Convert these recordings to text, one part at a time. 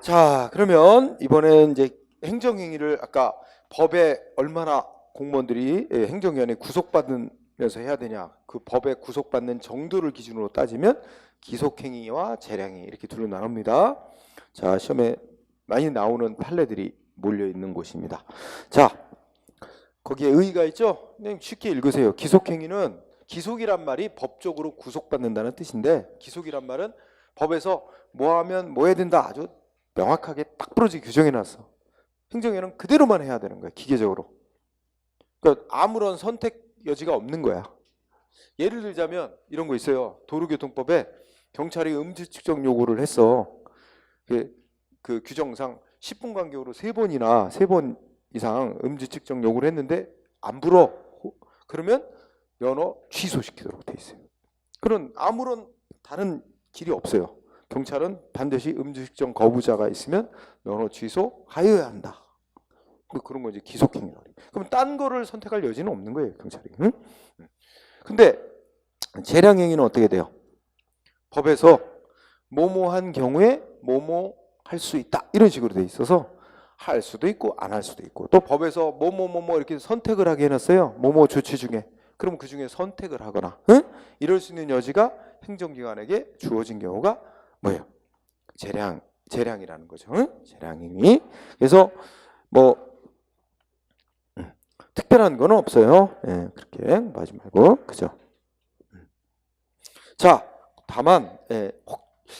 자, 그러면 이번엔 이제 행정행위를 아까 법에 얼마나 공무원들이 행정위원회 구속받으면서 해야 되냐, 그 법에 구속받는 정도를 기준으로 따지면 기속행위와 재량행위 이렇게 둘로 나눕니다. 자, 시험에 많이 나오는 판례들이 몰려 있는 곳입니다. 자, 거기에 의의가 있죠? 그냥 쉽게 읽으세요. 기속행위는, 기속이란 말이 법적으로 구속받는다는 뜻인데, 기속이란 말은 법에서 뭐 하면 뭐 해야 된다, 아주 명확하게 딱 부러지게 규정해 놨어. 행정에는 그대로만 해야 되는 거야, 기계적으로. 그러니까 아무런 선택 여지가 없는 거야. 예를 들자면 이런 거 있어요. 도로교통법에 경찰이 음주 측정 요구를 했어. 그 규정상 10분 간격으로 3번 이상 음주 측정 요구를 했는데 안 불어. 그러면 면허 취소시키도록 돼 있어요. 그런 아무런 다른 길이 없어요. 경찰은 반드시 음주 측정 거부자가 있으면 면허 취소하여야 한다. 그런 거 이제 기속행위라. 그럼 딴 거를 선택할 여지는 없는 거예요, 경찰이. 응? 근데 재량행위는 어떻게 돼요? 법에서 뭐뭐한 경우에 뭐뭐 할 수 있다, 이런 식으로 돼 있어서 할 수도 있고 안 할 수도 있고, 또 법에서 뭐뭐뭐뭐 이렇게 선택을 하게 해놨어요. 뭐뭐 조치 중에. 그럼 그 중에 선택을 하거나, 응? 이럴 수 있는 여지가 행정기관에게 주어진 경우가 뭐예요? 재량이라는 거죠. 응? 재량행위. 그래서 뭐 특별한 건 없어요. 예, 그렇게 하지 말고, 그죠? 자, 다만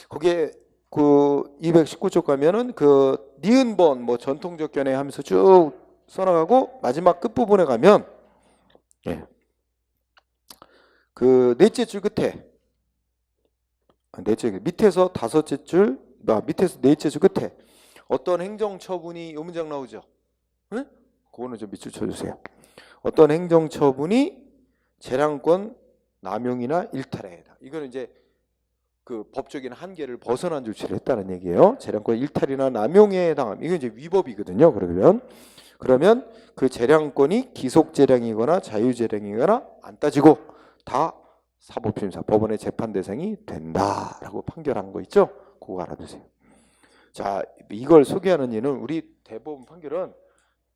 거기에 그 219쪽 가면은 그 니은번 뭐 전통적 견해 하면서 쭉 써나가고 마지막 끝부분에 가면 그 넷째 줄 끝에, 밑에서 다섯째 줄, 밑에서 넷째 줄 끝에 어떤 행정처분이, 이 문장 나오죠? 응? 그거는 좀 밑줄 쳐주세요. 어떤 행정처분이 재량권 남용이나 일탈에 해당. 이거는 이제 그 법적인 한계를 벗어난 조치를 했다는 얘기예요. 재량권 일탈이나 남용에 해당함. 이건 이제 위법이거든요. 그러면 그 재량권이 기속재량이거나 자유재량이거나 안 따지고 다 사법심사, 법원의 재판 대상이 된다라고 판결한 거 있죠? 그거 알아두세요. 자, 이걸 소개하는 이유는 우리 대법원 판결은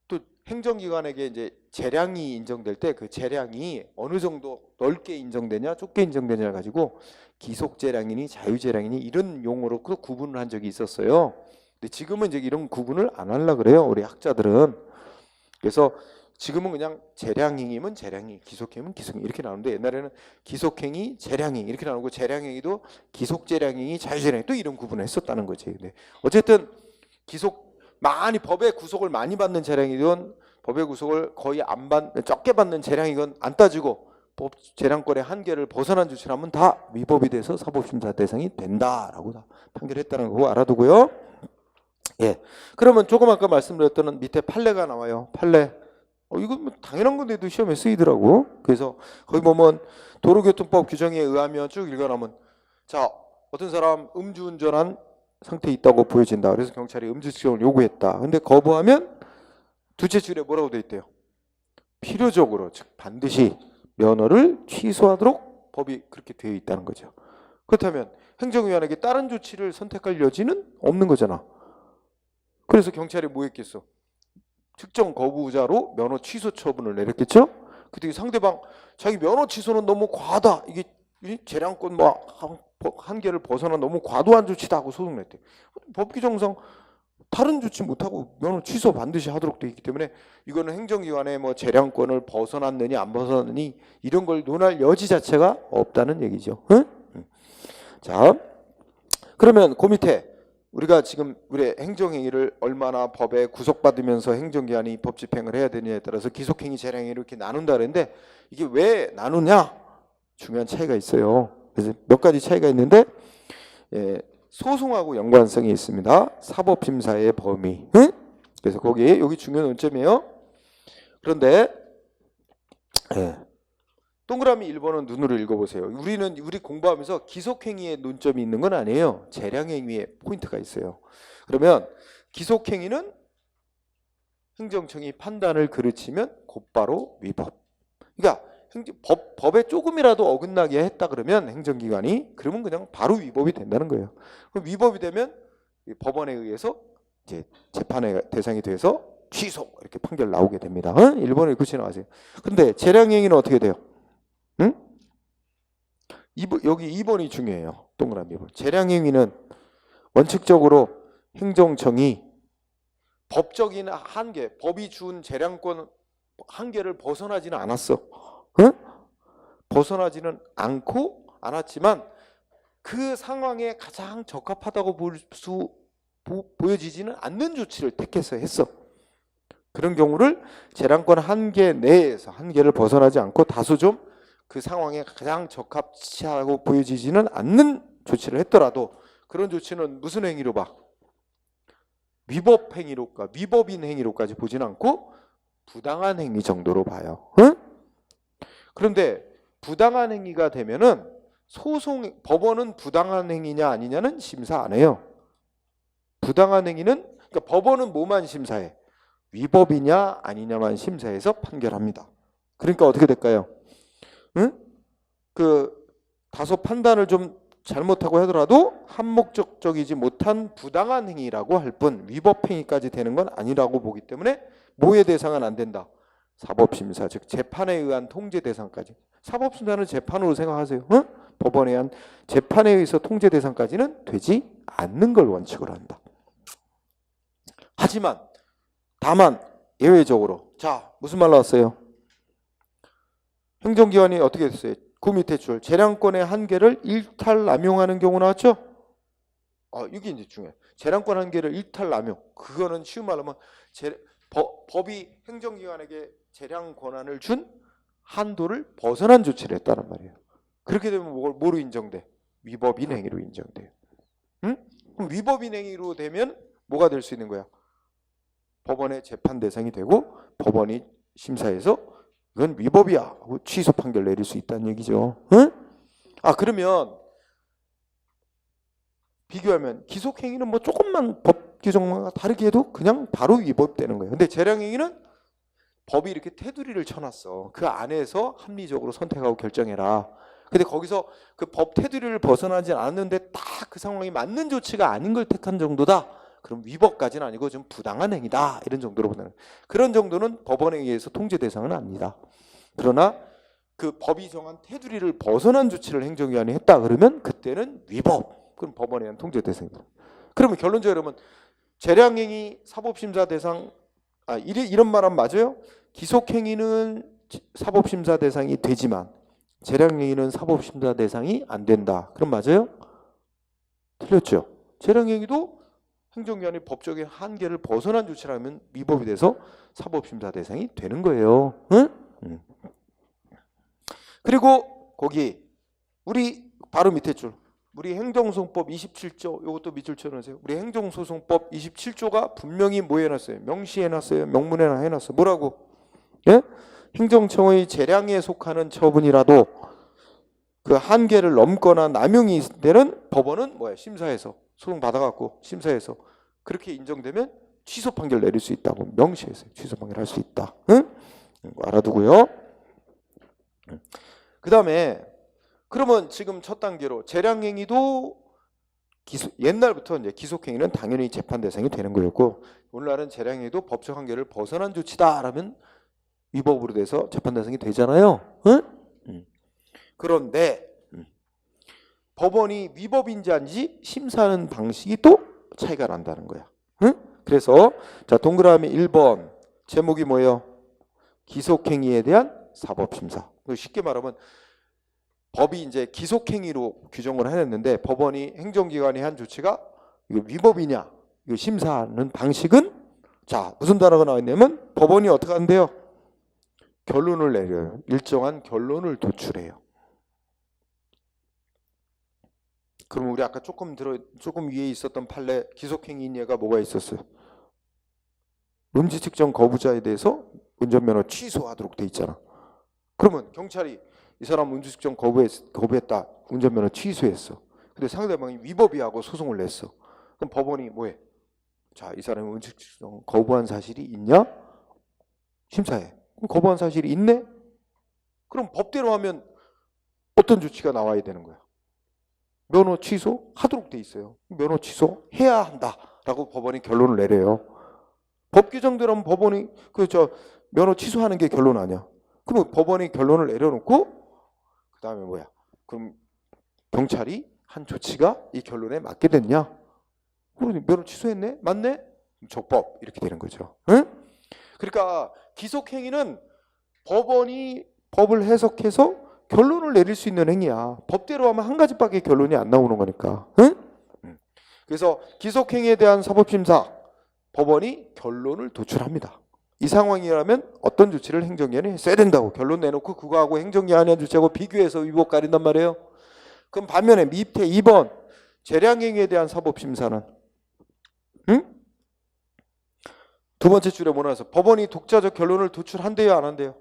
또 행정기관에게 이제 재량이 인정될 때 그 재량이 어느 정도 넓게 인정되냐 좁게 인정되냐 가지고 기속재량이니 자유재량이니 이런 용어로 그 구분을 한 적이 있었어요. 근데 지금은 이제 이런 구분을 안 하려고 그래요, 우리 학자들은. 그래서 지금은 그냥 재량행위면 재량행위, 기속행위면 기속행위 이렇게 나오는데, 옛날에는 기속행위, 재량행위 이렇게 나오고, 재량행위도 기속재량행위, 자유재량행위 또 이런 구분을 했었다는 거지. 근데 어쨌든 많이 법의 구속을 많이 받는 재량이건 법의 구속을 거의 적게 받는 재량이건 안 따지고 법 재량권의 한계를 벗어난 조치를 하면 다 위법이 돼서 사법심사 대상이 된다라고 다 판결했다는 거 알아두고요. 예. 그러면 조금 아까 말씀드렸던 밑에 판례가 나와요. 판례. 이건 뭐 당연한 건데도 시험에 쓰이더라고. 그래서 거기 보면 도로교통법 규정에 의하면 쭉 읽어나면, 자, 어떤 사람 음주운전한 상태에 있다고 보여진다. 그래서 경찰이 음주 측정을 요구했다. 근데 거부하면 두째 줄에 뭐라고 돼 있대요? 필요적으로, 즉 반드시 면허를 취소하도록 법이 그렇게 되어 있다는 거죠. 그렇다면 행정위원에게 다른 조치를 선택할 여지는 없는 거잖아. 그래서 경찰이 뭐 했겠어? 측정 거부자로 면허 취소 처분을 내렸겠죠? 그때 상대방 자기 면허 취소는 너무 과하다, 이게 재량권 뭐 한계를 벗어난 너무 과도한 조치다 하고 소송 냈대. 법 규정상 다른 조치 못하고 면허 취소 반드시 하도록 되어 있기 때문에 이거는 행정기관의 뭐 재량권을 벗어났느니 안 벗어났느니 이런 걸 논할 여지 자체가 없다는 얘기죠. 응? 자, 그러면 그 밑에 우리가 지금 우리 행정행위를 얼마나 법에 구속받으면서 행정기관이 법 집행을 해야 되느냐에 따라서 기속행위, 재량행위 이렇게 나눈다 그랬는데, 이게 왜 나누냐? 중요한 차이가 있어요. 그래서 몇 가지 차이가 있는데, 소송하고 연관성이 있습니다. 사법심사의 범위. 응? 그래서 여기 중요한 논점이에요. 그런데 동그라미 1번은 눈으로 읽어보세요. 우리 공부하면서 기속행위에 논점이 있는 건 아니에요. 재량행위에 포인트가 있어요. 그러면 기속행위는 행정청이 판단을 그르치면 곧바로 위법. 그러니까 법에 조금이라도 어긋나게 했다 그러면 행정기관이, 그러면 그냥 바로 위법이 된다는 거예요. 그럼 위법이 되면 이 법원에 의해서 이제 재판의 대상이 돼서 취소 이렇게 판결 나오게 됩니다. 1번을 굳이 나가세요. 근데 재량행위는 어떻게 돼요? 응? 여기 2번이 중요해요. 동그라미 2번. 재량행위는 원칙적으로 행정청이 법적인 한계, 법이 준 재량권 한계를 벗어나지는 않았어. 응? 벗어나지는 않았지만 그 상황에 가장 적합하다고 보여지지는 않는 조치를 택해서 했어. 그런 경우를 재량권 한계 내에서 한계를 벗어나지 않고 다소 좀 그 상황에 가장 적합하고 보여지지는 않는 조치를 했더라도 그런 조치는 무슨 행위로 봐? 위법 행위로까 위법인 행위로까지 보지는 않고 부당한 행위 정도로 봐요. 응? 그런데 부당한 행위가 되면은 법원은 부당한 행위냐 아니냐는 심사 안 해요. 부당한 행위는 그러니까 법원은 뭐만 심사해? 위법이냐 아니냐만 심사해서 판결합니다. 그러니까 어떻게 될까요? 응? 다소 판단을 좀 잘못하고 하더라도 한목적이지 못한 부당한 행위라고 할 뿐 위법 행위까지 되는 건 아니라고 보기 때문에 뭐의 대상은 안 된다. 사법심사 즉 재판에 의한 통제 대상까지. 사법심사는 재판으로 생각하세요. 응? 법원에 의한 재판에 의해서 통제 대상까지는 되지 않는 걸 원칙으로 한다. 하지만 다만 예외적으로 자 무슨 말 나왔어요? 행정기관이 어떻게 됐어요? 그 밑에 줄 재량권의 한계를 일탈남용하는 경우 나왔죠? 이게 이제 중요해. 재량권 한계를 일탈남용. 그거는 쉬운 말로 하면 법이 행정기관에게 재량 권한을 준 한도를 벗어난 조치를 했다는 말이에요. 그렇게 되면 뭐로 인정돼? 위법인 행위로 인정돼요. 응? 그럼 위법인 행위로 되면 뭐가 될 수 있는 거야? 법원의 재판 대상이 되고 법원이 심사해서 이건 위법이야 하고 취소 판결 내릴 수 있다는 얘기죠. 응? 그러면 비교하면 기속행위는 뭐 조금만 법 규정과 다르게 해도 그냥 바로 위법되는 거예요. 근데 재량행위는 법이 이렇게 테두리를 쳐놨어. 그 안에서 합리적으로 선택하고 결정해라. 근데 거기서 그 법 테두리를 벗어나지 않았는데 딱 그 상황이 맞는 조치가 아닌 걸 택한 정도다. 그럼 위법까지는 아니고 좀 부당한 행위다. 이런 정도로 보는 그런 정도는 법원에 의해서 통제 대상은 아닙니다. 그러나 그 법이 정한 테두리를 벗어난 조치를 행정기관이 했다 그러면 그때는 위법. 그럼 법원에 의한 통제 대상입니다. 그러면 결론적으로 여러분 재량행위 사법심사 대상 이런 말하면 맞아요? 기속행위는 사법심사 대상이 되지만 재량행위는 사법심사 대상이 안 된다. 그럼 맞아요? 틀렸죠. 재량행위도 행정기관이 법적인 한계를 벗어난 조치라면 위법이 돼서 사법심사 대상이 되는 거예요. 응? 그리고 거기 우리 바로 밑에 줄 우리 행정소송법 27조 이것도 밑줄 쳐놓으세요. 우리 행정소송법 27조가 분명히 뭐 해놨어요? 명시해놨어요. 명문에나 해놨어. 뭐라고? 예? 행정청의 재량에 속하는 처분이라도 그 한계를 넘거나 남용이 있을 때는 법원은 뭐야? 심사해서 소송 받아갖고 심사해서 그렇게 인정되면 취소 판결 내릴 수 있다고 명시해서 취소 판결 할 수 있다. 응? 알아두고요. 그 다음에 그러면 지금 첫 단계로 재량행위도 옛날부터 이제 기속행위는 당연히 재판 대상이 되는 거였고 오늘날은 재량행위도 법적 한계를 벗어난 조치다라면 위법으로 돼서 재판 대상이 되잖아요. 응? 그런데 법원이 위법인지 아닌지 심사하는 방식이 또 차이가 난다는 거야. 응? 그래서 자 동그라미 1번 제목이 뭐예요? 기속행위에 대한 사법심사. 쉽게 말하면 법이 이제 기속행위로 규정을 해냈는데 법원이 행정기관이 한 조치가 이거 위법이냐 이거 심사하는 방식은 자 무슨 단어가 나와 있냐면 법원이 어떻게 한대요? 결론을 내려요. 일정한 결론을 도출해요. 그럼 우리 아까 조금 위에 있었던 판례 기속행위인 예가 뭐가 있었어요? 음주 측정 거부자에 대해서 운전면허 취소하도록 돼 있잖아. 그러면 경찰이 이 사람 음주 측정 거부했다. 운전면허 취소했어. 근데 상대방이 위법이 하고 소송을 냈어. 그럼 법원이 뭐해? 자, 이 사람이 음주 측정 거부한 사실이 있냐? 심사해. 그럼 거부한 사실이 있네? 그럼 법대로 하면 어떤 조치가 나와야 되는 거야? 면허 취소하도록 돼 있어요. 면허 취소해야 한다라고 법원이 결론을 내려요. 법 규정대로 법원이 면허 취소하는 게 결론 아니야. 그럼 법원이 결론을 내려놓고 그 다음에 뭐야? 그럼 경찰이 한 조치가 이 결론에 맞게 됐냐? 그럼 면허 취소했네? 맞네? 적법 이렇게 되는 거죠. 응? 그러니까 기속행위는 법원이 법을 해석해서 결론을 내릴 수 있는 행위야. 법대로 하면 한 가지밖에 결론이 안 나오는 거니까. 응? 그래서 기속행위에 대한 사법심사 법원이 결론을 도출합니다. 이 상황이라면 어떤 조치를 행정기관이 했어야 된다고 결론 내놓고 그거하고 행정기관이 한 조치하고 비교해서 위법 가린단 말이에요. 그럼 반면에 밑에 2번 재량행위에 대한 사법심사는 두 번째 줄에 뭐라 해서 법원이 독자적 결론을 도출한대요, 안 한대요?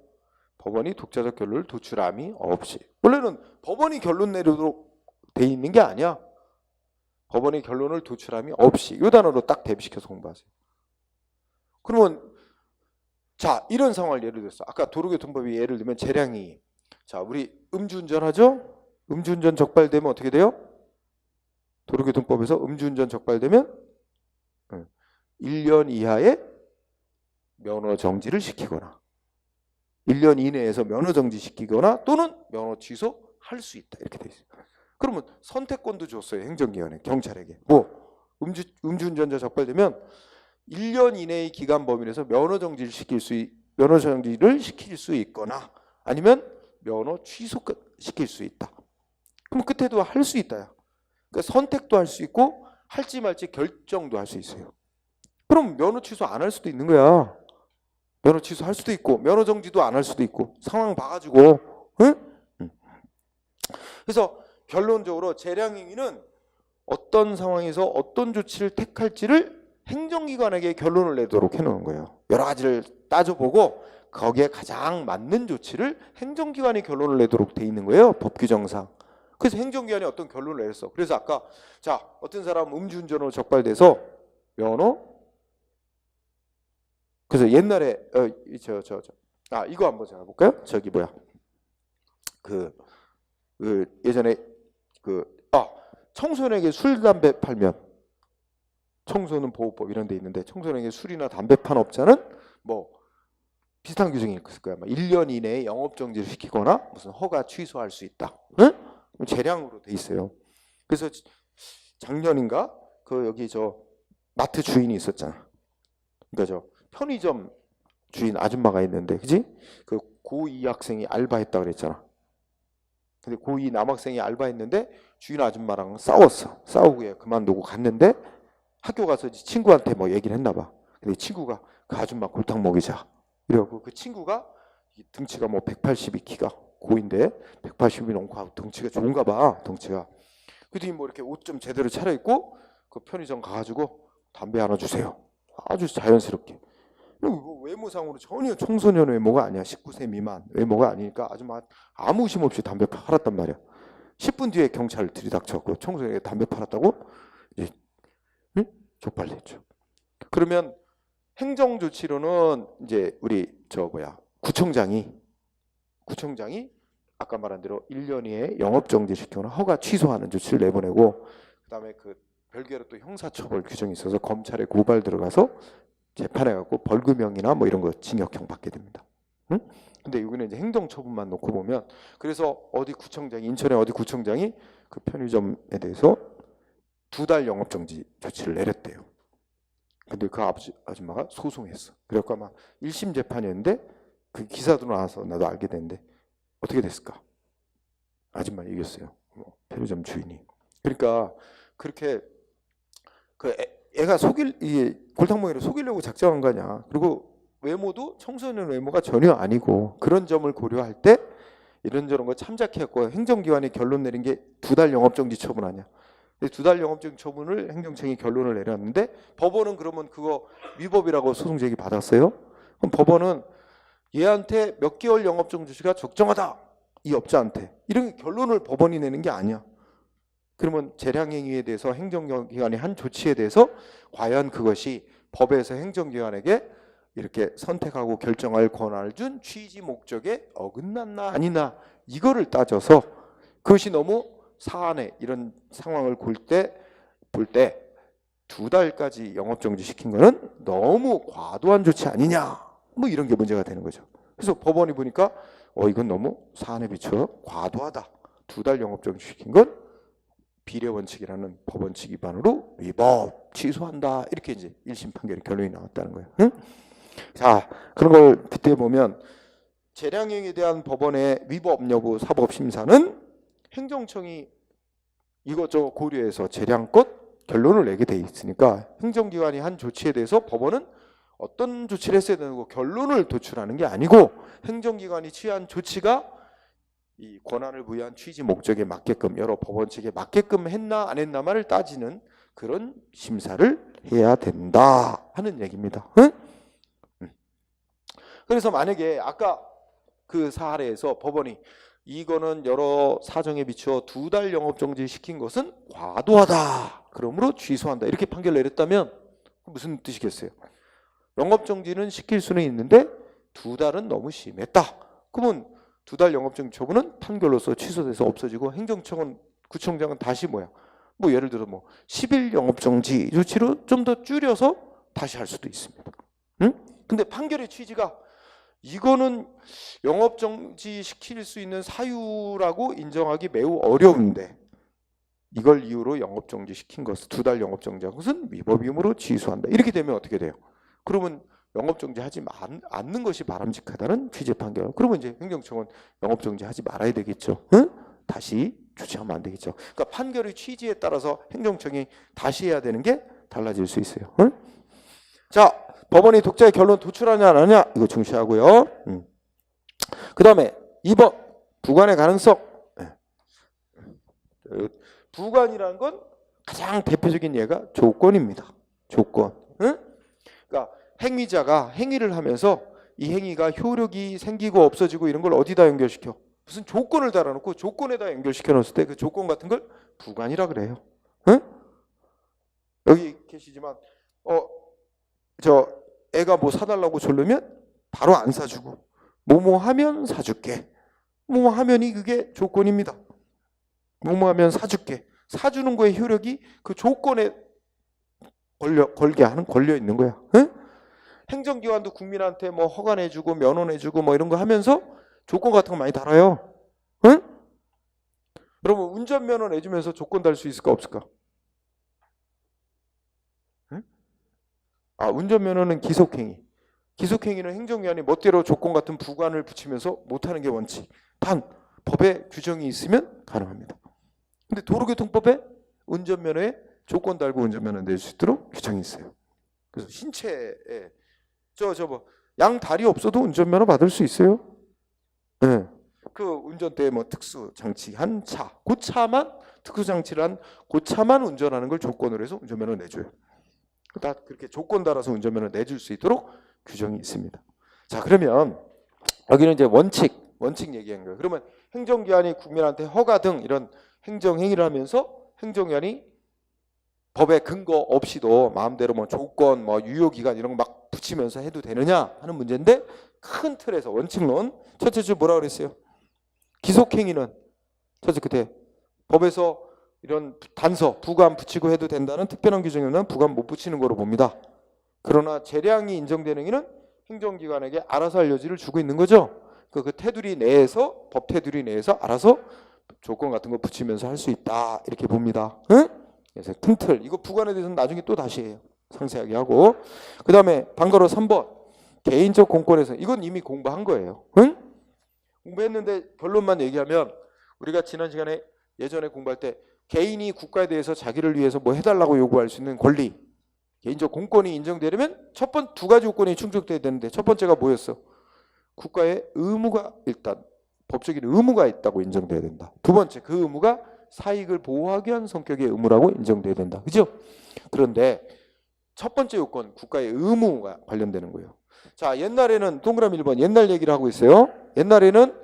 법원이 독자적 결론을 도출함이 없이. 원래는 법원이 결론 내리도록 돼 있는 게 아니야. 법원이 결론을 도출함이 없이. 이 단어로 딱 대비시켜서 공부하세요. 그러면 자, 이런 상황을 예를 들어서 아까 도로교통법이 예를 들면 재량이 자, 우리 음주운전 하죠? 음주운전 적발되면 어떻게 돼요? 도로교통법에서 음주운전 적발되면 1년 이하의 면허 정지를 시키거나 1년 이내에서 면허 정지시키거나 또는 면허 취소할 수 있다. 이렇게 돼 있어요. 그러면 선택권도 줬어요. 행정기관에, 경찰에게. 뭐 음주운전자 적발되면 1년 이내의 기간 범위 내에서 면허 정지를 시킬 수 있거나 아니면 면허 취소시킬 수 있다. 그럼 끝에도 할 수 있다야. 그러니까 선택도 할 수 있고 할지 말지 결정도 할 수 있어요. 그럼 면허 취소 안 할 수도 있는 거야. 면허 취소할 수도 있고 면허 정지도 안 할 수도 있고 상황 봐가지고. 응? 그래서 결론적으로 재량행위는 어떤 상황에서 어떤 조치를 택할지를 행정기관에게 결론을 내도록 해놓은 거예요. 여러 가지를 따져보고 거기에 가장 맞는 조치를 행정기관이 결론을 내도록 돼 있는 거예요. 법 규정상. 그래서 행정기관이 어떤 결론을 내렸어. 그래서 아까 자 어떤 사람 음주운전으로 적발돼서 면허 그래서 옛날에 이거 한번 제가 볼까요? 저기 뭐야 예전에 청소년에게 술 담배 팔면 청소년 보호법 이런 데 있는데 청소년에게 술이나 담배 판 업자는 뭐 비슷한 규정이 있을 거야. 1년 이내에 영업 정지를 시키거나 무슨 허가 취소할 수 있다. 응? 재량으로 돼 있어요. 그래서 작년인가 여기 마트 주인이 있었잖아. 그러니까 편의점 주인 아줌마가 있는데, 그지? 그 고2 학생이 알바했다 그랬잖아. 근데 고2 남학생이 알바했는데 주인 아줌마랑 싸웠어. 싸우고 그만두고 갔는데 학교 가서 친구한테 뭐 얘기를 했나 봐. 근데 친구가 그 아줌마 골탕 먹이자. 이러고 그 친구가 등치가 뭐 182 키가 고인데 180이 넘고 덩치가 좋은가 봐. 덩치가. 그랬더니 뭐 이렇게 옷 좀 제대로 차려입고 그 편의점 가가지고 담배 하나 주세요. 아주 자연스럽게. 외모상으로 전혀 청소년 외모가 아니야. 19세 미만 외모가 아니니까 아무 의심 없이 담배 팔았단 말이야. 10분 뒤에 경찰을 들이닥쳤고 청소년에게 담배 팔았다고 이제 적발됐죠. 그러면 행정조치로는 이제 우리 구청장이 아까 말한 대로 1년 이내에 영업정지시키거나 허가 취소하는 조치를 내보내고 그다음에 별개로 또 형사처벌 규정이 있어서 검찰에 고발 들어가서 재판해갖고 벌금형이나 뭐 이런 거 징역형 받게 됩니다. 응? 근데 여기는 이제 행정처분만 놓고 보면 그래서 인천의 어디 구청장이 그 편의점에 대해서 2달 영업정지 조치를 내렸대요. 근데 그 아줌마가 소송했어. 그래갖고 아마 1심 재판이었는데 그 기사도 나와서 나도 알게 됐는데 어떻게 됐을까? 아줌마 이겼어요. 편의점 주인이. 그러니까 그렇게 애가 골탕먹이를 속이려고 작정한 거 아니야. 그리고 외모도 청소년 외모가 전혀 아니고 그런 점을 고려할 때 이런저런 거 참작해갖고 행정기관이 결론 내린 게 2달 영업정지 처분 아니야. 2달 영업정지 처분을 행정청이 결론을 내렸는데 법원은 그러면 그거 위법이라고 소송 제기 받았어요. 그럼 법원은 얘한테 몇 개월 영업정지가 적정하다. 이 업자한테. 이런 결론을 법원이 내는 게 아니야. 그러면 재량행위에 대해서 행정기관이 한 조치에 대해서 과연 그것이 법에서 행정기관에게 이렇게 선택하고 결정할 권한을 준 취지 목적에 어긋났나 아니나 이거를 따져서 그것이 너무 사안에 이런 상황을 볼 때 2달까지 영업정지 시킨 거는 너무 과도한 조치 아니냐, 뭐 이런 게 문제가 되는 거죠. 그래서 법원이 보니까 이건 너무 사안에 비추어 과도하다. 2달 영업정지 시킨 건 비례원칙이라는 법원칙 위반으로 위법 취소한다. 이렇게 이제 1심 판결의 결론이 나왔다는 거예요. 응? 자, 그런 걸 빗대 보면 재량행위에 대한 법원의 위법 여부 사법심사는 행정청이 이것저것 고려해서 재량껏 결론을 내게 돼 있으니까 행정기관이 한 조치에 대해서 법원은 어떤 조치를 했어야 되는 거 결론을 도출하는 게 아니고 행정기관이 취한 조치가 이 권한을 부여한 취지 목적에 맞게끔 여러 법원칙에 맞게끔 했나 안 했나만을 따지는 그런 심사를 해야 된다 하는 얘기입니다. 응? 그래서 만약에 아까 그 사례에서 법원이 이거는 여러 사정에 비추어 2달 영업정지 시킨 것은 과도하다. 그러므로 취소한다. 이렇게 판결을 내렸다면 무슨 뜻이겠어요? 영업정지는 시킬 수는 있는데 2달은 너무 심했다. 그러면 2달 영업정지 처분은 판결로서 취소돼서 없어지고 행정청은 구청장은 다시 뭐 예를 들어 10일 영업정지 조치로 좀 더 줄여서 다시 할 수도 있습니다. 응? 근데 판결의 취지가 이거는 영업정지 시킬 수 있는 사유라고 인정하기 매우 어려운데 이걸 이유로 영업정지 시킨 것은 2달 영업정지한 것은 위법이므로 취소한다. 이렇게 되면 어떻게 돼요? 그러면 영업정지 하지 않는 것이 바람직하다는 취재 판결. 그러면 이제 행정청은 영업정지 하지 말아야 되겠죠. 응? 다시 조치하면 안 되겠죠. 그러니까 판결의 취지에 따라서 행정청이 다시 해야 되는 게 달라질 수 있어요. 응? 자, 법원이 독자의 결론 도출하냐 안 하냐 이거 중시하고요. 그 다음에 2번 부관의 가능성. 부관이라는 건 가장 대표적인 예가 조건입니다. 조건. 응? 그러니까 행위자가 행위를 하면서 이 행위가 효력이 생기고 없어지고 이런 걸 어디다 연결시켜? 무슨 조건을 달아놓고 조건에다 연결시켜 놓았을 때 그 조건 같은 걸 부관이라 그래요. 응? 여기 계시지만 저 애가 뭐 사달라고 졸르면 바로 안 사주고 뭐뭐 하면 사줄게. 뭐뭐 하면이 그게 조건입니다. 뭐뭐 하면 사줄게. 사주는 거의 효력이 그 조건에 걸려 있는 거야. 응? 행정기관도 국민한테 뭐 허가내주고 면허내주고 뭐 이런 거 하면서 조건 같은 거 많이 달아요. 응? 여러분 운전면허 내주면서 조건 달 수 있을까 없을까? 응? 운전면허는 기속행위. 기속행위는 행정기관이 멋대로 조건 같은 부관을 붙이면서 못하는 게 원칙. 단 법에 규정이 있으면 가능합니다. 근데 도로교통법에 운전면허에 조건 달고 운전면허 낼 수 있도록 규정이 있어요. 그래서 신체에 양 다리 없어도 운전면허 받을 수 있어요. 네. 그 운전대에 뭐 특수 장치한 차, 그 차만 특수 장치를 한 그 차만 운전하는 걸 조건으로 해서 운전면허 내줘요. 다 그렇게 조건 달아서 운전면허 내줄 수 있도록 규정이 있습니다. 자, 그러면 여기는 이제 원칙 얘기한 거예요. 그러면 행정기관이 국민한테 허가 등 이런 행정행위를 하면서 행정기관이 법의 근거 없이도 마음대로 뭐 조건, 뭐 유효기간 이런 거 막 붙이면서 해도 되느냐 하는 문제인데 큰 틀에서 원칙론 첫째 줄 뭐라 그랬어요? 기속행위는 첫째 끝에 법에서 이런 단서, 부관 붙이고 해도 된다는 특별한 규정이면 부관 못 붙이는 거로 봅니다. 그러나 재량이 인정되는 행위는 행정기관에게 알아서 할 여지를 주고 있는 거죠. 그 테두리 내에서 법 테두리 내에서 알아서 조건 같은 거 붙이면서 할 수 있다 이렇게 봅니다. 응? 그래서 큰 틀 이거 부관에 대해서는 나중에 또 다시 해요. 상세하게 하고 그 다음에 방가로 3번 개인적 공권에서 이건 이미 공부한 거예요. 응? 공부했는데 결론만 얘기하면 우리가 지난 시간에 예전에 공부할 때 개인이 국가에 대해서 자기를 위해서 뭐 해달라고 요구할 수 있는 권리 개인적 공권이 인정되려면 두 가지 요건이 충족돼야 되는데 첫 번째가 뭐였어? 국가의 의무가 일단 법적인 의무가 있다고 인정돼야 된다. 두 번째 그 의무가 사익을 보호하기 위한 성격의 의무라고 인정돼야 된다. 그죠? 그런데 첫 번째 요건 국가의 의무가 관련되는 거예요. 자, 옛날에는 동그라미 1번 옛날 얘기를 하고 있어요. 옛날에는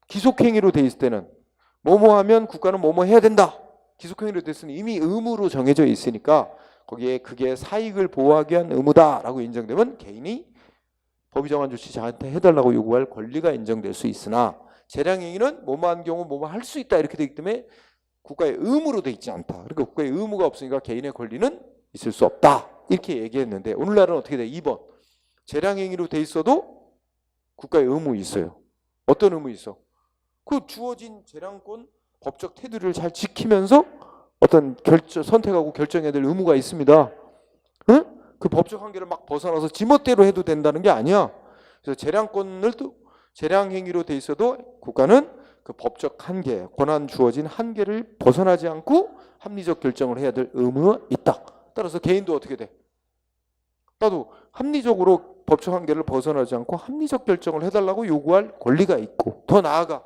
기속행위로 돼 있을 때는 뭐뭐 하면 국가는 뭐뭐 해야 된다. 기속행위로 됐으니 이미 의무로 정해져 있으니까 거기에 그게 사익을 보호하기 위한 의무다라고 인정되면 개인이 법이 정한 조치 자한테 해달라고 요구할 권리가 인정될 수 있으나 재량행위는 뭐뭐 한 경우 뭐뭐 할 수 있다 이렇게 되기 때문에 국가의 의무로 돼 있지 않다. 그러니까 국가의 의무가 없으니까 개인의 권리는 있을 수 없다. 이렇게 얘기했는데 오늘날은 어떻게 돼? 2번. 재량행위로 돼 있어도 국가의 의무 있어요. 어떤 의무 있어? 그 주어진 재량권 법적 테두리를 잘 지키면서 어떤 선택하고 결정해야 될 의무가 있습니다. 응? 그 법적 한계를 막 벗어나서 지멋대로 해도 된다는 게 아니야. 그래서 재량행위로 돼 있어도 국가는 그 법적 한계, 권한 주어진 한계를 벗어나지 않고 합리적 결정을 해야 될 의무가 있다. 따라서 개인도 어떻게 돼? 나도 합리적으로 법적 한계를 벗어나지 않고 합리적 결정을 해달라고 요구할 권리가 있고, 더 나아가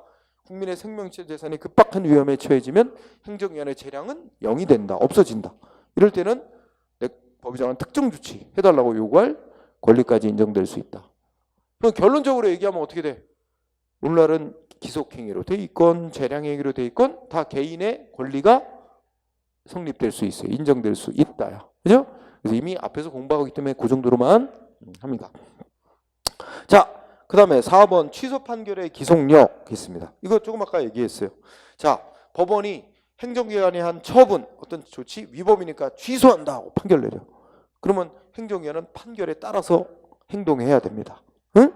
국민의 생명체 재산이 급박한 위험에 처해지면 행정위원회 재량은 0이 된다. 없어진다. 이럴 때는 법이 정한 특정 조치 해달라고 요구할 권리까지 인정될 수 있다. 그럼 결론적으로 얘기하면 어떻게 돼? 오늘날은 기속행위로 돼 있건 재량행위로 돼 있건 다 개인의 권리가 성립될 수 있어요. 인정될 수 있다요. 그죠? 그래서 이미 앞에서 공부하기 때문에 그 정도로만 합니다. 자, 그 다음에 4번 취소 판결의 기속력 있습니다. 이거 조금 아까 얘기했어요. 자, 법원이 행정기관이 한 처분, 어떤 조치 위법이니까 취소한다고 판결 내려. 그러면 행정기관은 판결에 따라서 행동해야 됩니다. 응?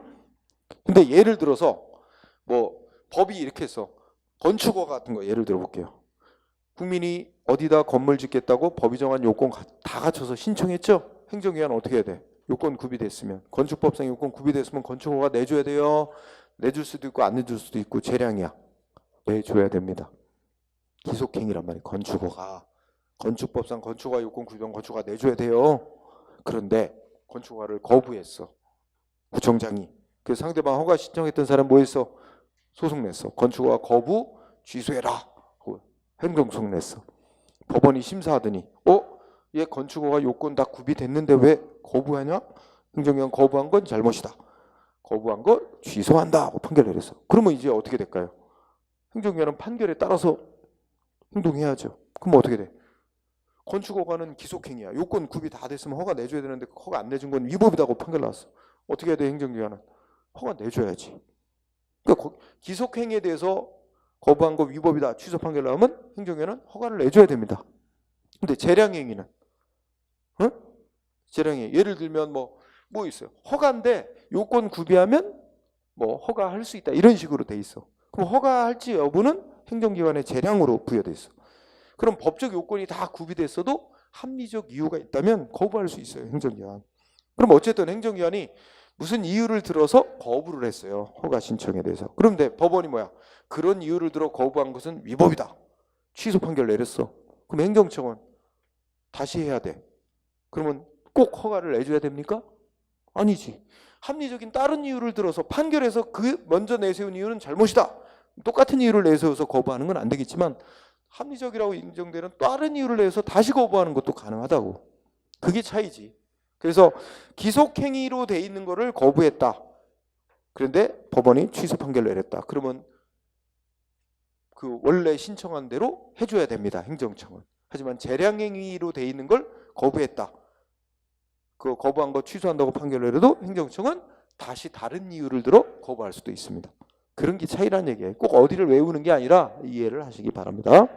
근데 예를 들어서 뭐 법이 이렇게 했어. 건축허가 같은 거 예를 들어 볼게요. 국민이 어디다 건물 짓겠다고 법이 정한 요건 다 갖춰서 신청했죠? 행정기관은 어떻게 해야 돼? 요건 구비됐으면, 건축법상 요건 구비됐으면 건축허가 내줘야 돼요. 내줄 수도 있고 안 내줄 수도 있고 재량이야. 내줘야 됩니다. 기속행위란 말이에요. 건축허가. 건축법상 건축허가 요건 구비된 건축허가 내줘야 돼요. 그런데 건축허가를 거부했어. 구청장이. 그 상대방 허가 신청했던 사람 뭐 했어? 소송 냈어. 건축허가 거부 취소해라. 행정소송 냈어. 법원이 심사하더니 얘 건축허가 요건 다 구비됐는데 왜 거부하냐? 행정기관 거부한 건 잘못이다. 거부한 거 취소한다 하고 판결 내렸어. 그러면 이제 어떻게 될까요? 행정기관은 판결에 따라서 행동해야죠. 그럼 어떻게 돼? 건축허가는 기속행위야. 요건 구비 다 됐으면 허가 내줘야 되는데 허가 안 내준 건 위법이다고 판결 나왔어. 어떻게 해야 돼? 행정기관은 허가 내줘야지. 그러니까 기속행위에 대해서 거부한 거 위법이다 취소 판결 나오면 행정기관은 허가를 내줘야 됩니다. 근데 재량행위는 재량행위 예를 들면 뭐 있어요. 허가인데 요건 구비하면 뭐 허가할 수 있다 이런 식으로 돼 있어. 그럼 허가할지 여부는 행정기관의 재량으로 부여돼 있어. 그럼 법적 요건이 다 구비됐어도 합리적 이유가 있다면 거부할 수 있어요. 행정기관. 그럼 어쨌든 행정기관이 무슨 이유를 들어서 거부를 했어요. 허가 신청에 대해서. 그런데 법원이 뭐야? 그런 이유를 들어 거부한 것은 위법이다. 취소 판결 내렸어. 그럼 행정청은 다시 해야 돼. 그러면 꼭 허가를 내줘야 됩니까? 아니지. 합리적인 다른 이유를 들어서 판결에서 그 먼저 내세운 이유는 잘못이다. 똑같은 이유를 내세워서 거부하는 건 안 되겠지만 합리적이라고 인정되는 다른 이유를 내서 다시 거부하는 것도 가능하다고. 그게 차이지. 그래서 기속행위로 돼 있는 거를 거부했다. 그런데 법원이 취소 판결을 내렸다. 그러면 그 원래 신청한 대로 해줘야 됩니다. 행정청은. 하지만 재량행위로 돼 있는 걸 거부했다. 그 거부한 거 취소한다고 판결을 내려도 행정청은 다시 다른 이유를 들어 거부할 수도 있습니다. 그런 게 차이라는 얘기예요. 꼭 어디를 외우는 게 아니라 이해를 하시기 바랍니다.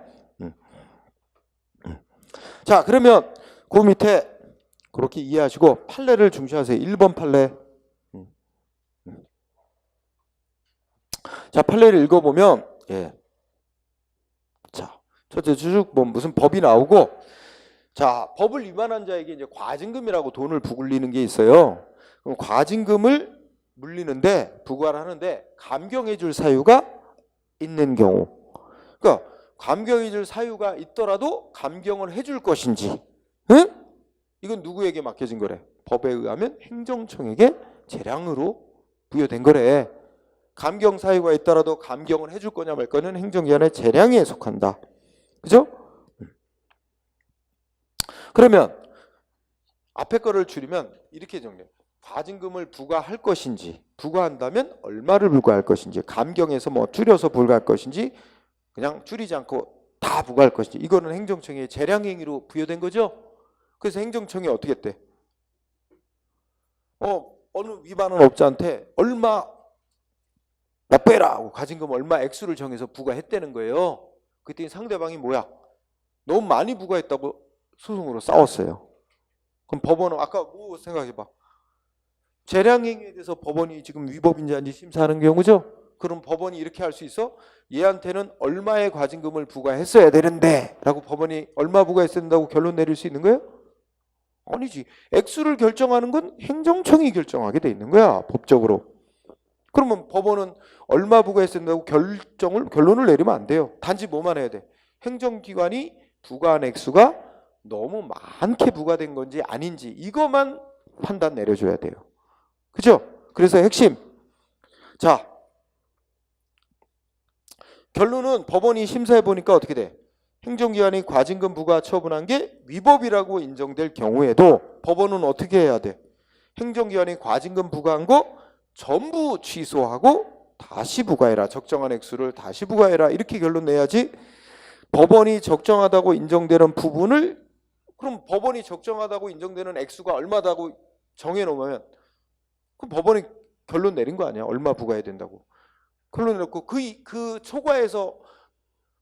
자, 그러면 그 밑에 그렇게 이해하시고 판례를 중시하세요. 1번 판례. 자, 판례를 읽어보면 자, 첫째 쭉 뭐 무슨 법이 나오고, 자, 법을 위반한 자에게 이제 과징금이라고 돈을 부글리는 게 있어요. 그럼 과징금을 물리는데 부과를 하는데 감경해줄 사유가 있는 경우. 그러니까 감경해줄 사유가 있더라도 감경을 해줄 것인지, 응? 이건 누구에게 맡겨진 거래? 법에 의하면 행정청에게 재량으로 부여된 거래. 감경 사유가 있더라도 감경을 해줄 거냐 말 거는 행정기관의 재량에 속한다. 그죠? 그러면 앞에 거를 줄이면 이렇게 정리해. 과징금을 부과할 것인지, 부과한다면 얼마를 부과할 것인지, 감경해서 뭐 줄여서 부과할 것인지, 그냥 줄이지 않고 다 부과할 것인지, 이거는 행정청의 재량행위로 부여된 거죠. 그래서 행정청이 어떻게 했대? 어느 위반은 업자한테 얼마 납부해라 하고 과징금 얼마 액수를 정해서 부과했다는 거예요. 그랬더니 상대방이 뭐야? 너무 많이 부과했다고 소송으로 싸웠어요. 그럼 법원은 아까 뭐 생각해봐. 재량행위에 대해서 법원이 지금 위법인지 아닌지 심사하는 경우죠. 그럼 법원이 이렇게 할 수 있어? 얘한테는 얼마의 과징금을 부과했어야 되는데 라고 법원이 얼마 부과했어야 된다고 결론 내릴 수 있는 거예요? 아니지. 액수를 결정하는 건 행정청이 결정하게 돼 있는 거야, 법적으로. 그러면 법원은 얼마 부과했어야 된다고 결론을 내리면 안 돼요. 단지 뭐만 해야 돼? 행정기관이 부과한 액수가 너무 많게 부과된 건지 아닌지 이것만 판단 내려줘야 돼요. 그죠? 그래서 핵심. 자, 결론은 법원이 심사해 보니까 어떻게 돼? 행정기관이 과징금 부과 처분한 게 위법이라고 인정될 경우에도 법원은 어떻게 해야 돼? 행정기관이 과징금 부과한 거 전부 취소하고 다시 부과해라. 적정한 액수를 다시 부과해라. 이렇게 결론 내야지. 법원이 적정하다고 인정되는 부분을, 그럼 법원이 적정하다고 인정되는 액수가 얼마다고 정해놓으면 그럼 법원이 결론 내린 거 아니야? 얼마 부과해야 된다고. 결론 내놓고 그 초과해서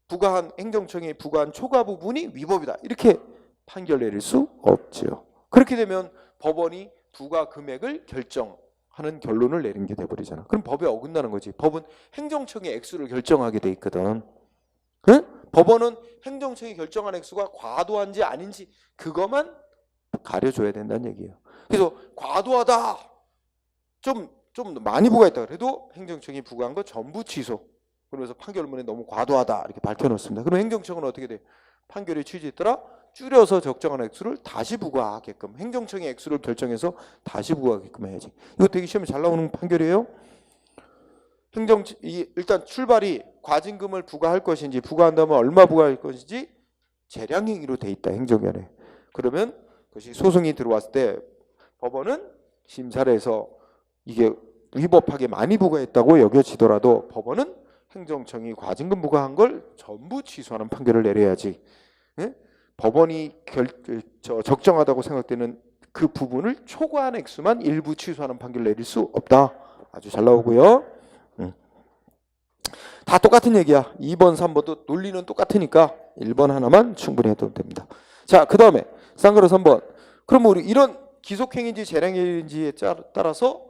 부과한, 행정청이 부과한 초과 부분이 위법이다. 이렇게 판결 내릴 수 없죠. 그렇게 되면 법원이 부과 금액을 결정하는 결론을 내린 게 돼버리잖아. 그럼 법에 어긋나는 거지. 법은 행정청의 액수를 결정하게 돼 있거든. 응? 법원은 행정청이 결정한 액수가 과도한지 아닌지 그것만 가려줘야 된다는 얘기예요. 그래서 과도하다, 좀 많이 부과했다 그래도 행정청이 부과한 거 전부 취소. 그러면서 판결문에 너무 과도하다 이렇게 밝혀놓습니다. 그럼 행정청은 어떻게 돼? 판결의 취지에 따라 줄여서 적정한 액수를 다시 부과하게끔, 행정청의 액수를 결정해서 다시 부과하게끔 해야지. 이거 되게 시험에 잘 나오는 판결이에요. 일단 출발이 과징금을 부과할 것인지, 부과한다면 얼마 부과할 것인지 재량행위로 돼 있다, 행정위원회. 그러면 그것이 소송이 들어왔을 때 법원은 심사를 해서 이게 위법하게 많이 부과했다고 여겨지더라도 법원은 행정청이 과징금 부과한 걸 전부 취소하는 판결을 내려야지. 예? 법원이 적정하다고 생각되는 그 부분을 초과한 액수만 일부 취소하는 판결을 내릴 수 없다. 아주 잘 나오고요. 다 똑같은 얘기야. 2번, 3번도 논리는 똑같으니까 1번 하나만 충분히 해도 됩니다. 자, 그 다음에 쌍거로 3번. 그럼 우리 이런 기속행위인지 재량행위인지에 따라서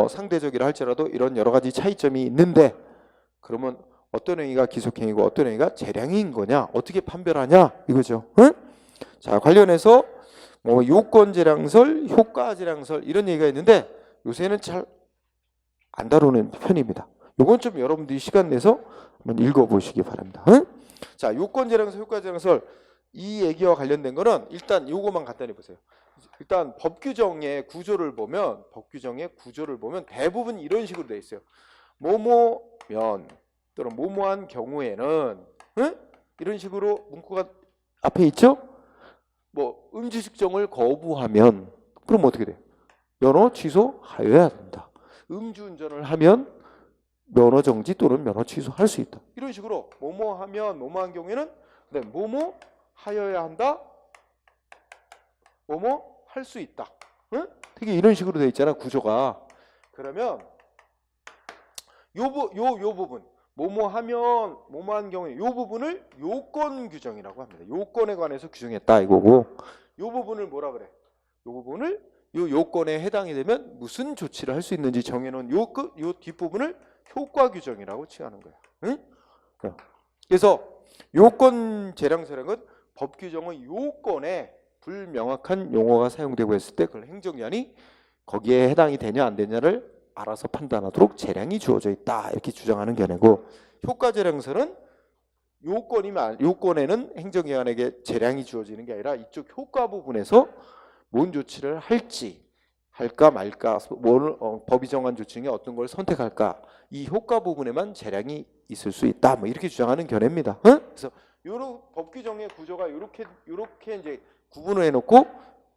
상대적이라 할지라도 이런 여러 가지 차이점이 있는데, 그러면 어떤 행위가 기속행위고 어떤 행위가 재량행위인 거냐, 어떻게 판별하냐 이거죠. 응? 자, 관련해서 요건재량설, 효과재량설 이런 얘기가 있는데 요새는 잘 안 다루는 편입니다. 요건 좀 여러분들이 시간 내서 한번 읽어보시기 바랍니다. 응? 자, 요건재량설, 효과재량설 이 얘기와 관련된 거는 일단 요거만 간단히 보세요. 일단 법규정의 구조를 보면 대부분 이런 식으로 되어 있어요. 뭐뭐면 또는 뭐뭐한 경우에는, 응? 이런 식으로 문구가 앞에 있죠. 뭐 음주 측정을 거부하면 그럼 어떻게 돼? 면허 취소하여야 된다. 음주운전을 하면 면허 정지 또는 면허 취소할 수 있다. 이런 식으로 뭐뭐하면 뭐뭐한 경우에는 뭐뭐 하여야 한다. 뭐뭐 할 수 있다. 응? 되게 이런 식으로 되어 있잖아, 구조가. 그러면 요 부분 뭐뭐 하면 뭐뭐한 경우에 요 부분을 요건 규정이라고 합니다. 요건에 관해서 규정했다 이거고, 요 부분을 뭐라 그래? 요 부분을 요 요건에 해당이 되면 무슨 조치를 할 수 있는지 정해놓은 요 뒷부분을 효과 규정이라고 칭하는 거야. 응? 그래서 요건 재량설행은 법 규정의 요건에 불명확한 용어가 사용되고 했을 때 그걸 행정기관이 거기에 해당이 되냐 안 되냐를 알아서 판단하도록 재량이 주어져 있다 이렇게 주장하는 견해고, 효과재량설은 요건에는 행정기관에게 재량이 주어지는 게 아니라 이쪽 효과 부분에서 뭔 조치를 할까 말까, 법이 정한 조치 중에 어떤 걸 선택할까, 이 효과 부분에만 재량이 있을 수 있다, 뭐 이렇게 주장하는 견해입니다. 응? 그래서 요런 법 규정의 구조가 요렇게 이제 구분을 해놓고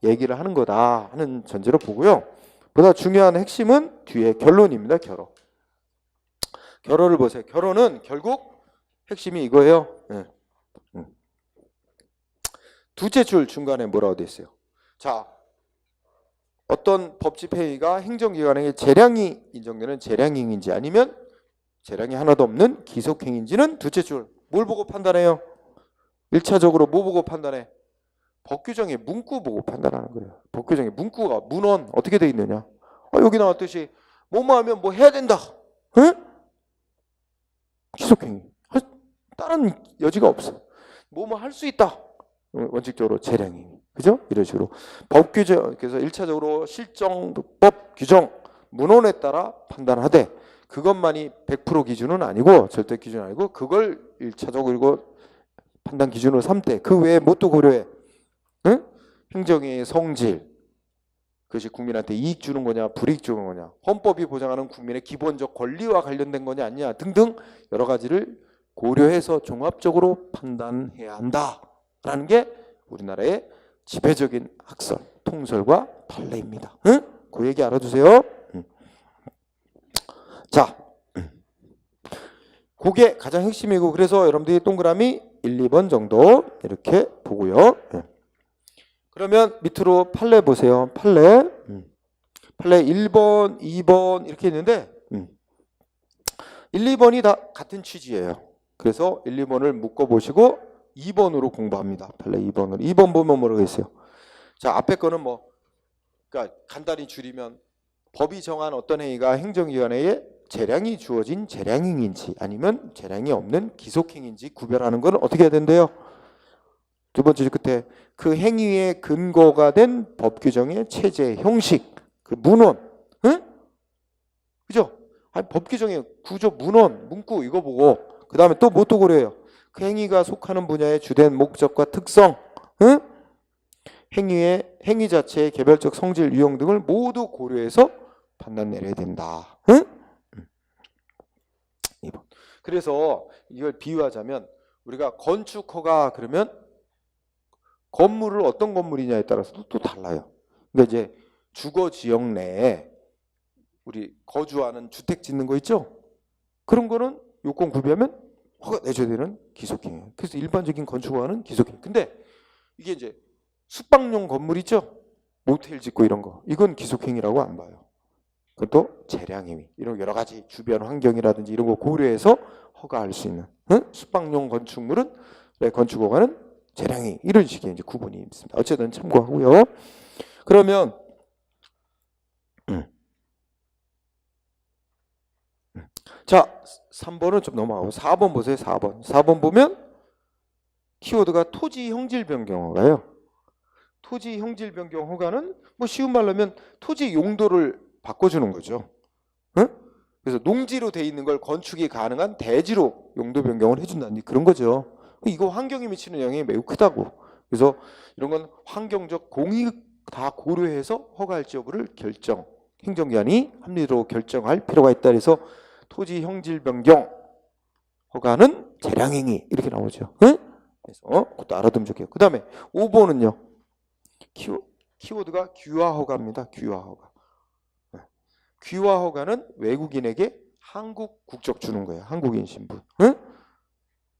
얘기를 하는 거다 하는 전제로 보고요. 보다 중요한 핵심은 뒤에 결론입니다. 결론을 보세요. 결론은 결국 핵심이 이거예요. 두째 줄 중간에 뭐라고 돼 있어요? 자, 어떤 법집행위가 행정기관에게 재량이 인정되는 재량행위인지 아니면 재량이 하나도 없는 기속행위인지는 두째 줄 뭘 보고 판단해요? 1차적으로 뭐 보고 판단해? 법규정의 문구 보고 판단하는 거예요. 법규정의 문구가 문헌 어떻게 돼 있느냐? 여기 나왔듯이 뭐뭐 하면 뭐 해야 된다. 응? 기속행위. 다른 여지가 없어. 뭐뭐 할 수 있다. 원칙적으로 재량행위. 그죠? 이런 식으로. 법규정, 그래서 1차적으로 실정법 규정, 문헌에 따라 판단하되 그것만이 100% 기준은 아니고 절대 기준은 아니고 그걸 1차적으로 판단 기준으로 삼되 그 외에 뭣도 고려해. 응? 행정의 성질, 그것이 국민한테 이익 주는 거냐 불이익 주는 거냐, 헌법이 보장하는 국민의 기본적 권리와 관련된 거냐 아니냐 등등 여러 가지를 고려해서 종합적으로 판단해야 한다라는 게 우리나라의 지배적인 학설, 통설과 판례입니다. 응? 그 얘기 알아두세요. 자, 그게 가장 핵심이고 그래서 여러분들이 동그라미 1, 2번 정도 이렇게 보고요. 그러면 밑으로 판례 보세요. 판례 1번, 2번 이렇게 있는데 1, 2번이 다 같은 취지예요. 그래서 1, 2번을 묶어보시고 2번으로 공부합니다. 판례 2번으로. 2번 보면 뭐라고 했어요? 자, 앞에 거는 뭐 그러니까 간단히 줄이면 법이 정한 어떤 행위가 행정기관에 재량이 주어진 재량행위인지 아니면 재량이 없는 기속행위인지 구별하는 건 어떻게 해야 된대요? 두 번째 줄 끝에 그 행위의 근거가 된 법규정의 체제, 형식, 그 문헌, 응? 그죠? 아니, 법규정의 구조, 문헌, 문구 이거 보고 그 다음에 또 뭐 또 고려해요? 그 행위가 속하는 분야의 주된 목적과 특성, 응? 행위 자체의 개별적 성질, 유형 등을 모두 고려해서 판단 내려야 된다. 응? 2번. 그래서 이걸 비유하자면 우리가 건축허가 그러면 건물을 어떤 건물이냐에 따라서도 또 달라요. 그러니까 이제 주거 지역 내에 우리 거주하는 주택 짓는 거 있죠? 그런 거는 요건 구비하면 허가 내줘야 되는 기속행위예요. 그래서 일반적인 건축허가는 기속행위. 근데 이게 이제 숙박용 건물 있죠? 모텔 짓고 이런 거. 이건 기속행위라고 안 봐요. 그것도 재량행위. 이런 여러 가지 주변 환경이라든지 이런 거 고려해서 허가할 수 있는 숙박용 건축물은 건축허가는 재량행위. 이런 식의 이제 구분이 있습니다. 어쨌든 참고하고요. 그러면 자 3번은 좀 넘어가고 4번 보세요. 4번 보면 키워드가 토지 형질 변경 허가예요. 토지 형질 변경 허가는 뭐 쉬운 말로 하면 토지 용도를 바꿔주는 거죠. 응? 그래서 농지로 돼 있는 걸 건축이 가능한 대지로 용도 변경을 해준다는 그런 거죠. 이거 환경에 미치는 영향이 매우 크다고. 그래서 이런 건 환경적 공익 다 고려해서 허가할지 여부를 행정기관이 합리적으로 결정할 필요가 있다. 그래서 토지 형질 변경 허가는 재량행위 이렇게 나오죠. 응? 그래서 그것도 알아두면 좋겠고. 그 다음에 5번은요. 키워드가 귀화허가입니다. 귀화허가. 귀화허가는 외국인에게 한국 국적 주는 거예요. 한국인 신분. 응?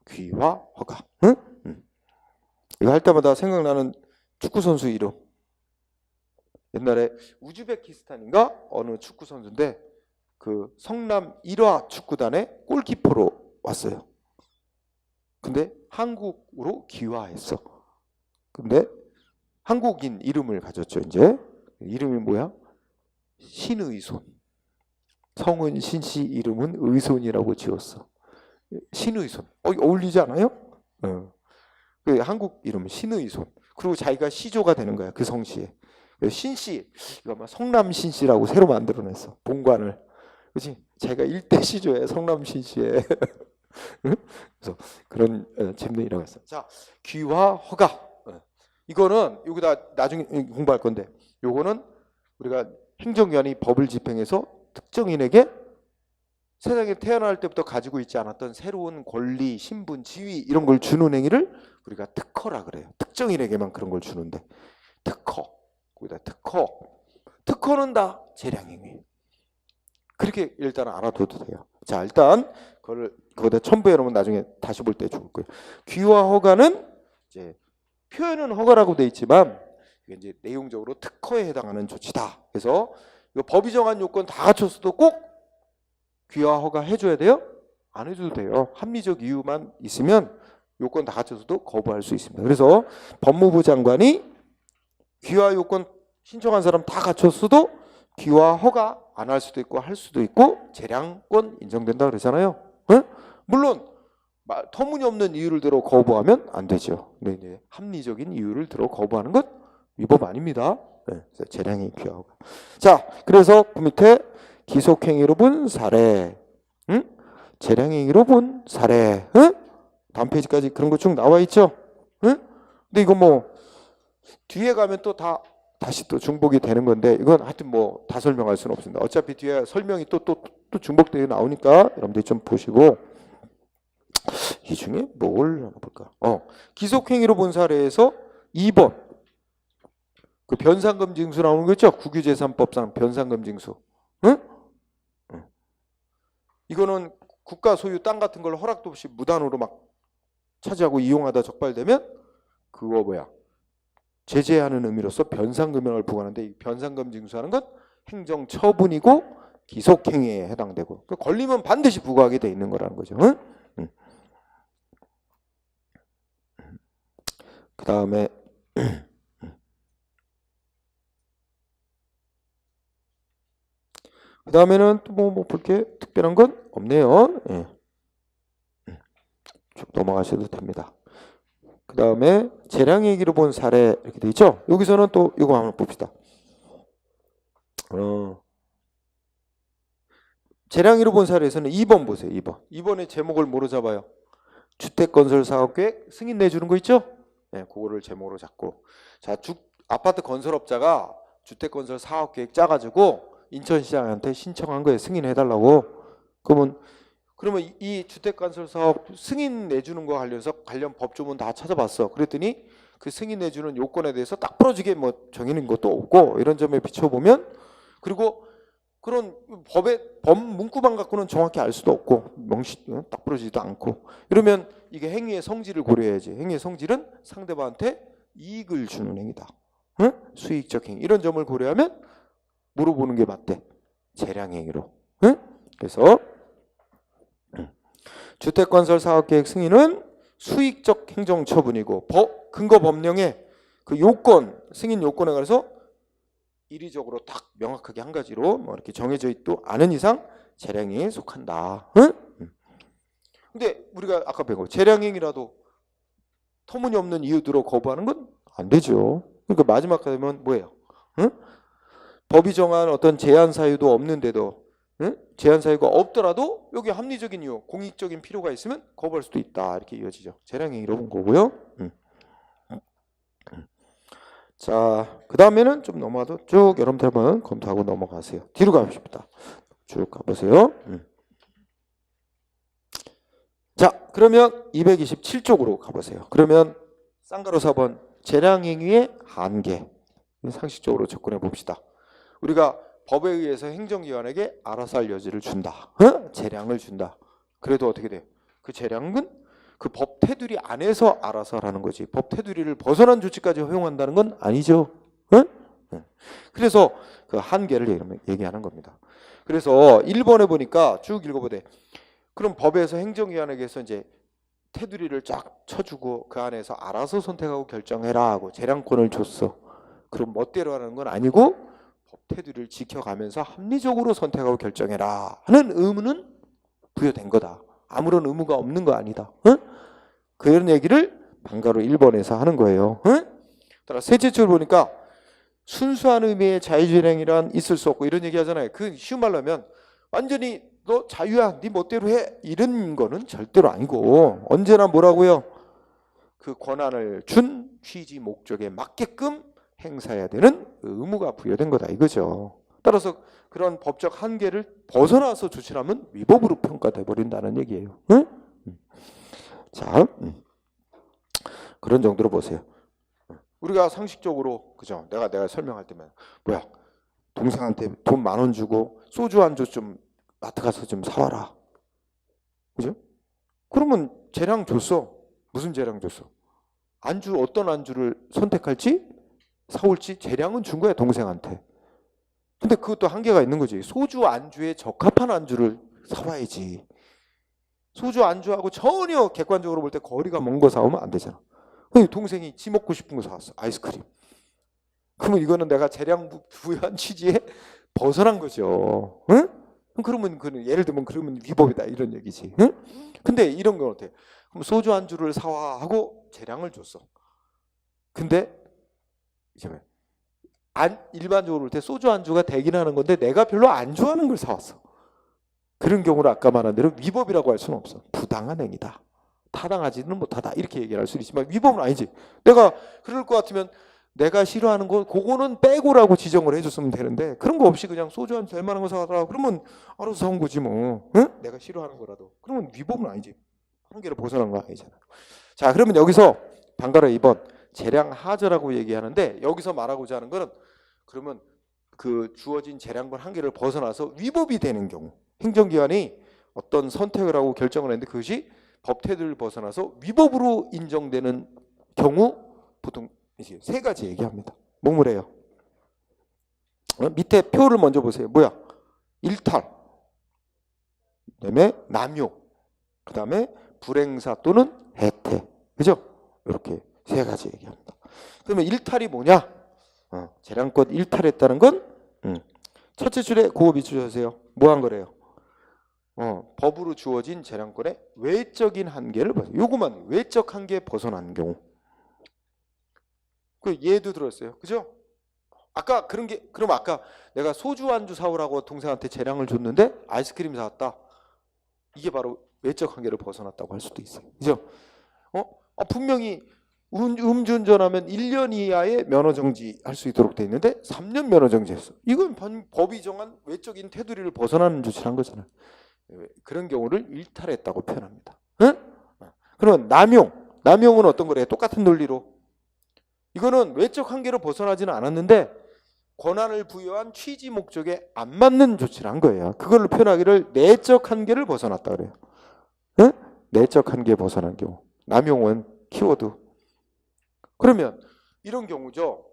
귀화허가. 응? 이거 할 때마다 생각나는 축구선수 이름. 옛날에 우즈베키스탄인가 어느 축구선수인데 그 성남 1화 축구단의 골키퍼로 왔어요. 근데 한국으로 귀화했어. 근데 한국인 이름을 가졌죠. 이제 이름이 뭐야? 신의손. 성은 신씨 이름은 의손이라고 지었어. 신의손. 어울리지 않아요? 그 한국 이름 신의손. 그리고 자기가 시조가 되는 거야. 그 성씨에. 신씨. 이거 아마 성남 신씨라고 새로 만들어냈어. 본관을. 그렇지? 자기가 일대 시조에 성남 신씨에. 그래서 그런 재밌는 일화가 있어. 자, 귀화 허가. 이거는 여기다 나중에 공부할 건데, 요거는 우리가 행정기관이 법을 집행해서 특정인에게 세상에 태어날 때부터 가지고 있지 않았던 새로운 권리, 신분, 지위 이런 걸 주는 행위를 우리가 특허라 그래요. 특정인에게만 그런 걸 주는데 특허. 거기다 특허는 다 재량행위. 그렇게 일단 알아둬도 돼요. 자, 일단 그거다 첨부해 놓으면 나중에 다시 볼 때 좋을 거예요. 귀화 허가는 이제 표현은 허가라고 돼 있지만 이게 이제 내용적으로 특허에 해당하는 조치다. 그래서 이거 법이 정한 요건 다 갖췄어도 꼭 귀화 허가 해줘야 돼요. 안 해줘도 돼요. 합리적 이유만 있으면 요건 다 갖춰서도 거부할 수 있습니다. 그래서 법무부 장관이 귀화 요건 신청한 사람 다 갖췄어도 귀화 허가 안 할 수도 있고 할 수도 있고 재량권 인정된다 그러잖아요. 네? 물론 터무니없는 이유를 들어 거부하면 안 되죠. 네. 합리적인 이유를 들어 거부하는 것 위법 아닙니다. 네. 재량이 귀화허가. 자, 그래서 그 밑에 기속행위로 본 사례, 응? 재량행위로 본 사례, 응? 다음 페이지까지 그런 거 쭉 나와 있죠. 응? 근데 이거 뭐 뒤에 가면 또 다시 또 중복이 되는 건데 이건 하여튼 뭐 다 설명할 수는 없습니다. 어차피 뒤에 설명이 또 중복되어 나오니까 여러분들이 좀 보시고 이 중에 뭘 하나 볼까? 기속행위로 본 사례에서 2번 그 변상금 징수 나오는 거 있죠? 국유재산법상 변상금 징수. 응? 이거는 국가 소유 땅 같은 걸 허락도 없이 무단으로 막 차지하고 이용하다 적발되면 그거 뭐야? 제재하는 의미로서 변상금형을 부과하는데 이 변상금 징수하는 건 행정처분이고 기속행위에 해당되고 걸리면 반드시 부과하게 돼 있는 거라는 거죠. 응? 그 다음에 그 다음에는 또 뭐 볼 게 특별한 건 없네요. 예. 쭉 넘어가셔도 됩니다. 그 다음에 재량행위로 본 사례 이렇게 돼 있죠. 여기서는 또 이거 한번 봅시다. 재량행위로 본 사례에서는 2번 보세요. 2번의 제목을 뭐로 잡아요? 주택건설사업계획 승인 내주는 거 있죠? 네, 그거를 제목으로 잡고 자, 아파트 건설업자가 주택건설사업계획 짜가지고 인천시장한테 신청한 거에 승인해달라고. 그러면 이 주택건설사업 승인 내주는 거 관련해서 관련 법조문 다 찾아봤어. 그랬더니 그 승인 내주는 요건에 대해서 딱 부러지게 뭐 정해진 것도 없고 이런 점에 비춰보면 그리고 그런 법 문구만 갖고는 정확히 알 수도 없고 딱 부러지지도 않고 이러면 이게 행위의 성질을 고려해야지. 행위의 성질은 상대방한테 이익을 주는 행위다. 응? 수익적 행위 이런 점을 고려하면 물어보는 게 맞대. 재량행위로. 응? 그래서 주택건설사업계획 승인은 수익적 행정처분이고 근거 법령에 그 요건 승인 요건에 관해서 이리적으로 딱 명확하게 한 가지로 뭐 이렇게 정해져 있도 않은 이상 재량행위에 속한다. 응? 근데 우리가 아까 배운 거 재량행위라도 터무니없는 이유들로 거부하는 건 안 되죠. 그러니까 마지막 되면 뭐예요? 응? 법이 정한 어떤 제한 사유도 없는데도 응? 제한 사유가 없더라도 여기 합리적인 이유, 공익적인 필요가 있으면 거부할 수도 있다. 이렇게 이어지죠. 재량행위로 본 거고요. 자, 그 다음에는 좀 넘어가도 쭉 여러분들 한번 검토하고 넘어가세요. 뒤로 가봅시다. 쭉 가보세요. 자, 그러면 227쪽으로 가보세요. 그러면 쌍가로 4번 재량행위의 한계 상식적으로 접근해 봅시다. 우리가 법에 의해서 행정기관에게 알아서 할 여지를 준다. 재량을 준다. 그래도 어떻게 돼요? 그 재량은 그 법 테두리 안에서 알아서 하라는 거지. 법 테두리를 벗어난 조치까지 허용한다는 건 아니죠. 그래서 그 한계를 얘기하는 겁니다. 그래서 1번에 보니까 쭉 읽어보되 그럼 법에서 행정기관에게서 이제 테두리를 쫙 쳐주고 그 안에서 알아서 선택하고 결정해라 하고 재량권을 줬어. 그럼 멋대로 하는 건 아니고 법 테두리를 지켜가면서 합리적으로 선택하고 결정해라 하는 의무는 부여된 거다. 아무런 의무가 없는 거 아니다. 그런 얘기를 방가로 1번에서 하는 거예요. 따라 셋째 줄 보니까 순수한 의미의 자유재량이란 있을 수 없고 이런 얘기 하잖아요. 그 쉬운 말로 하면 완전히 너 자유야 네 멋대로 해 이런 거는 절대로 아니고 언제나 뭐라고요? 그 권한을 준 취지 목적에 맞게끔 행사해야 되는 의무가 부여된 거다 이거죠. 따라서 그런 법적 한계를 벗어나서 조치하면 위법으로 평가돼 버린다는 얘기예요. 자, 그런 정도로 보세요. 우리가 상식적으로 그죠? 내가 설명할 때면 뭐야? 동생한테 돈 10,000원 주고 소주 안주 좀 마트 가서 좀 사와라. 그죠? 그러면 재량 줬어. 무슨 재량 줬어? 안주 어떤 안주를 선택할지 사올지 재량은 준 거야 동생한테. 근데 그것도 한계가 있는 거지. 소주 안주에 적합한 안주를 사와야지. 소주 안주하고 전혀 객관적으로 볼 때 거리가 먼 거 사오면 안 되잖아. 동생이 지 먹고 싶은 거 사왔어. 아이스크림. 그러면 이거는 내가 재량 부여한 취지에 벗어난 거죠. 응? 그러면 예를 들면 그러면 위법이다 이런 얘기지. 응? 근데 이런 건 어때? 그럼 소주 안주를 사와 하고 재량을 줬어. 근데 이제 일반적으로 볼 때 소주 안주가 되긴 하는 건데 내가 별로 안 좋아하는 걸 사왔어. 그런 경우를 아까 말한 대로 위법이라고 할 수는 없어. 부당한 행위다. 타당하지는 못하다 이렇게 얘기를 할 수 있지만 위법은 아니지. 내가 그럴 것 같으면 내가 싫어하는 거 그거는 빼고라고 지정을 해줬으면 되는데 그런 거 없이 그냥 소주 한 될 만한 거 사와라 그러면 알아서 사온 거지 뭐. 응? 내가 싫어하는 거라도 그러면 위법은 아니지. 한계를 벗어난 거 아니잖아. 자, 그러면 여기서 방가로 2번 재량 하저라고 얘기하는데 여기서 말하고자 하는 거는 그러면 그 주어진 재량권 한계를 벗어나서 위법이 되는 경우 행정기관이 어떤 선택을 하고 결정을 했는데 그것이 법태도를 벗어나서 위법으로 인정되는 경우 보통 이제 세 가지 얘기합니다. 뭐뭐래요? 밑에 표를 먼저 보세요. 뭐야? 일탈, 그다음에 남용, 그다음에 불행사 또는 해태, 그죠? 이렇게 세 가지 얘기합니다. 그러면 일탈이 뭐냐? 재량권 일탈했다는 건 첫째 줄에 그거 비춰주세요. 뭐 한 거래요? 법으로 주어진 재량권의 외적인 한계를 벗어. 요거만 외적 한계 벗어난 경우. 그 예도 들었어요. 그죠? 아까 그런 게 그럼 아까 내가 소주 안주 사오라고 동생한테 재량을 줬는데 아이스크림 사왔다. 이게 바로 외적 한계를 벗어났다고 할 수도 있어요. 그죠? 분명히 음주운전하면 1년 이하의 면허 정지할 수 있도록 돼 있는데 3년 면허 정지했어. 이건 법이 정한 외적인 테두리를 벗어나는 조치를 한 거잖아요. 그런 경우를 일탈했다고 표현합니다. 응? 그러면 남용은 어떤 거래요? 똑같은 논리로 이거는 외적 한계로 벗어나지는 않았는데 권한을 부여한 취지 목적에 안 맞는 조치를 한 거예요. 그걸로 표현하기를 내적 한계를 벗어났다 그래요. 응? 내적 한계 벗어난 경우. 남용은 키워드. 그러면 이런 경우죠.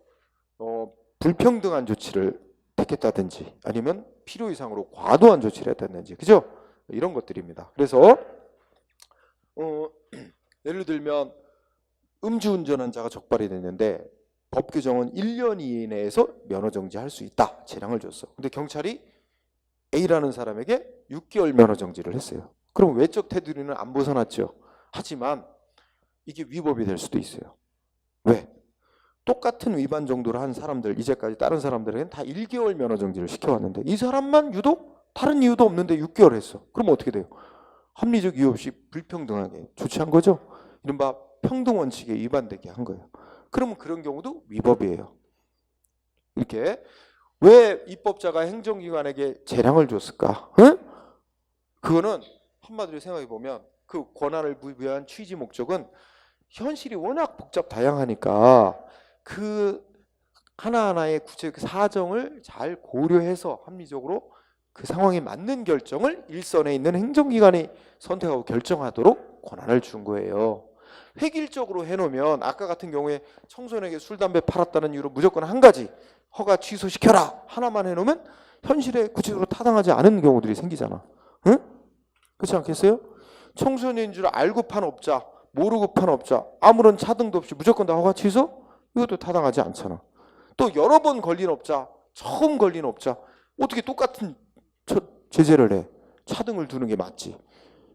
불평등한 조치를 택했다든지 아니면 필요 이상으로 과도한 조치를 했다든지, 그죠? 이런 것들입니다. 그래서 예를 들면 음주운전한 자가 적발이 됐는데 법 규정은 1년 이내에서 면허 정지할 수 있다. 재량을 줬어. 근데 경찰이 A라는 사람에게 6개월 면허 정지를 했어요. 그럼 외적 테두리는 안 벗어났죠. 하지만 이게 위법이 될 수도 있어요. 왜? 똑같은 위반 정도를 한 사람들, 이제까지 다른 사람들에게는 다 1개월 면허 정지를 시켜왔는데 이 사람만 유독 다른 이유도 없는데 6개월 했어. 그럼 어떻게 돼요? 합리적 이유 없이 불평등하게 조치한 거죠. 이른바 평등원칙에 위반되게 한 거예요. 그러면 그런 경우도 위법이에요. 이렇게 왜 입법자가 행정기관에게 재량을 줬을까? 응? 그거는 한마디로 생각해 보면 그 권한을 부여한 취지 목적은 현실이 워낙 복잡 다양하니까 그 하나하나의 구체적 사정을 잘 고려해서 합리적으로 그 상황에 맞는 결정을 일선에 있는 행정기관이 선택하고 결정하도록 권한을 준 거예요. 획일적으로 해놓으면 아까 같은 경우에 청소년에게 술, 담배 팔았다는 이유로 무조건 한 가지 허가 취소시켜라 하나만 해놓으면 현실에 구체적으로 타당하지 않은 경우들이 생기잖아. 응? 그렇지 않겠어요? 청소년인 줄 알고 판 업자, 모르고 판 업자, 아무런 차등도 없이 무조건 다 허가 취소? 이것도 타당하지 않잖아. 또 여러 번 걸린 업자, 처음 걸린 업자 어떻게 똑같은 제재를 해? 차등을 두는 게 맞지.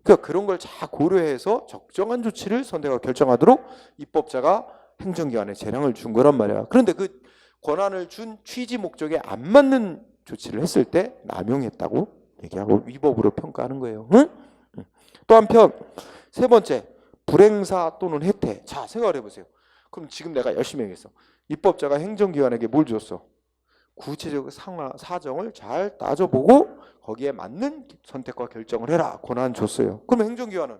그러니까 그런 걸 잘 고려해서 적정한 조치를 선택하고 결정하도록 입법자가 행정기관에 재량을 준 거란 말이야. 그런데 그 권한을 준 취지 목적에 안 맞는 조치를 했을 때 남용했다고 얘기하고 위법으로 평가하는 거예요. 응? 또 한편 세 번째, 불행사 또는 혜태. 자, 생각을 해보세요. 그럼 지금 내가 열심히 얘기했어. 입법자가 행정기관에게 뭘 줬어? 구체적 사정을 잘 따져보고 거기에 맞는 선택과 결정을 해라. 권한 줬어요. 그러면 행정기관은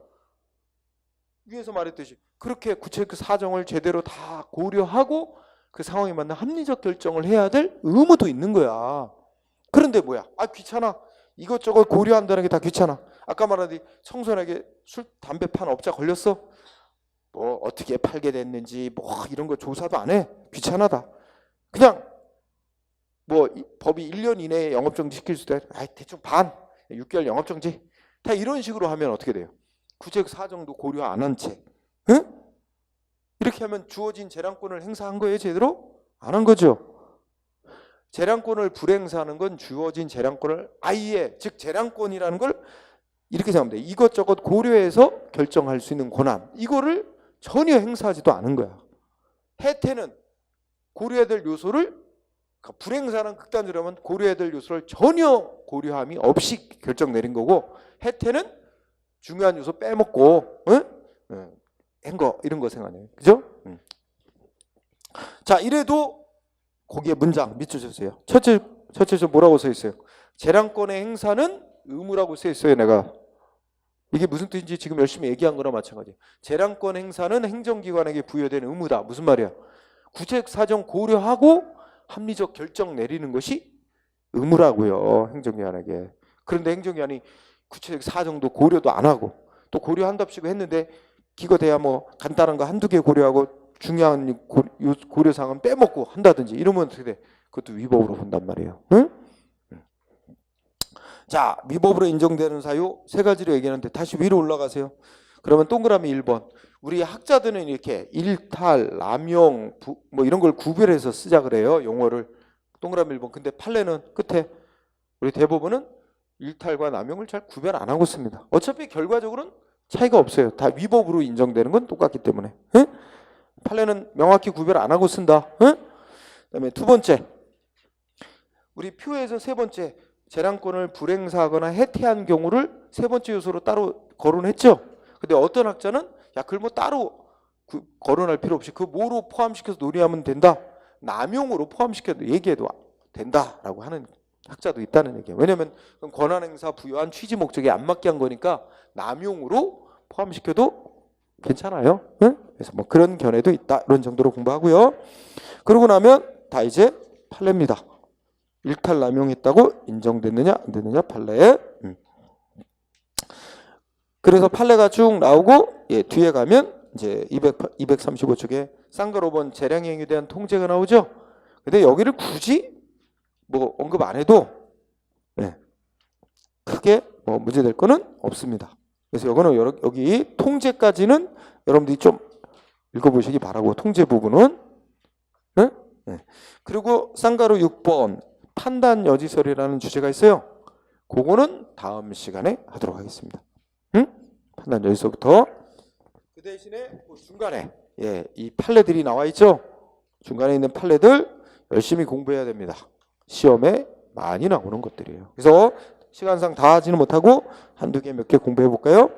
위에서 말했듯이 그렇게 구체적 사정을 제대로 다 고려하고 그 상황에 맞는 합리적 결정을 해야 될 의무도 있는 거야. 그런데 뭐야? 귀찮아. 이것저것 고려한다는 게 다 귀찮아. 아까 말한 청소년에게 술, 담배 판 업자 걸렸어? 뭐 어떻게 팔게 됐는지 뭐 이런 거 조사도 안 해. 귀찮아다. 그냥 뭐 법이 1년 이내에 영업정지 시킬 수도 해. 대충 반, 6개월 영업정지. 다 이런 식으로 하면 어떻게 돼요? 구책 사정도 고려 안 한 채. 응? 이렇게 하면 주어진 재량권을 행사한 거예요, 제대로? 안 한 거죠. 재량권을 불행사하는 건 주어진 재량권을 아예, 즉 재량권이라는 걸 이렇게 생각하면 돼. 이것저것 고려해서 결정할 수 있는 권한, 이거를 전혀 행사하지도 않은 거야. 해태는 고려해야 될 요소를, 그러니까 불행사는 극단적으로 하면 고려해야 될 요소를 전혀 고려함이 없이 결정 내린 거고, 해태는 중요한 요소 빼먹고 한 거, 이런 거 생각해요. 그죠? 자, 이래도 거기에 문장 밑줄 쳤어요. 첫째 줄 뭐라고 써 있어요? 재량권의 행사는 의무라고 써 있어요. 내가 이게 무슨 뜻인지 지금 열심히 얘기한 거나 마찬가지예요. 재량권 행사는 행정기관에게 부여된 의무다. 무슨 말이야? 구책 사정 고려하고 합리적 결정 내리는 것이 의무라고요, 행정기관에게. 그런데 행정기관이 구책 사정도 고려도 안 하고, 또 고려한답시고 했는데 기껏해야 뭐 간단한 거 한두 개 고려하고 중요한 고려사항은 빼먹고 한다든지 이러면 어떻게 돼? 그것도 위법으로 본단 말이에요. 응? 자, 위법으로 인정되는 사유 세 가지로 얘기하는데 다시 위로 올라가세요. 그러면 동그라미 1번. 우리 학자들은 이렇게 일탈, 남용, 뭐 이런 걸 구별해서 쓰자 그래요, 용어를. 동그라미 1번. 근데 판례는 끝에 우리 대법원은 일탈과 남용을 잘 구별 안 하고 씁니다. 어차피 결과적으로는 차이가 없어요. 다 위법으로 인정되는 건 똑같기 때문에. 응? 판례는 명확히 구별 안 하고 쓴다. 응? 그다음에 두 번째, 우리 표에서 세 번째, 재량권을 불행사하거나 해태한 경우를 세 번째 요소로 따로 거론했죠. 근데 어떤 학자는 야, 그걸 뭐 따로 거론할 필요 없이 그 뭐로 포함시켜서 논의하면 된다, 남용으로 포함시켜도 얘기해도 된다라고 하는 학자도 있다는 얘기예요. 왜냐하면 권한행사 부여한 취지 목적에 안 맞게 한 거니까 남용으로 포함시켜도 괜찮아요. 응? 그래서 뭐 그런 견해도 있다. 이런 정도로 공부하고요. 그러고 나면 다 이제 판례입니다. 일탈 남용했다고 인정됐느냐 안 됐느냐 판례. 그래서 판례가 쭉 나오고, 예, 뒤에 가면 이제 235쪽에 쌍가 5번 재량행위에 대한 통제가 나오죠. 근데 여기를 굳이 뭐 언급 안 해도 크게 뭐 문제될 거는 없습니다. 그래서 이거는 여기 통제까지는 여러분들이 좀 읽어보시기 바라고, 통제 부분은. 네? 네. 그리고 쌍가루 6번 판단 여지설이라는 주제가 있어요. 그거는 다음 시간에 하도록 하겠습니다. 응? 판단 여지설부터. 그 대신에 그 중간에 이 판례들이 나와 있죠. 중간에 있는 판례들 열심히 공부해야 됩니다. 시험에 많이 나오는 것들이에요. 그래서 시간상 다 하지는 못하고 한두 개 몇 개 공부해 볼까요?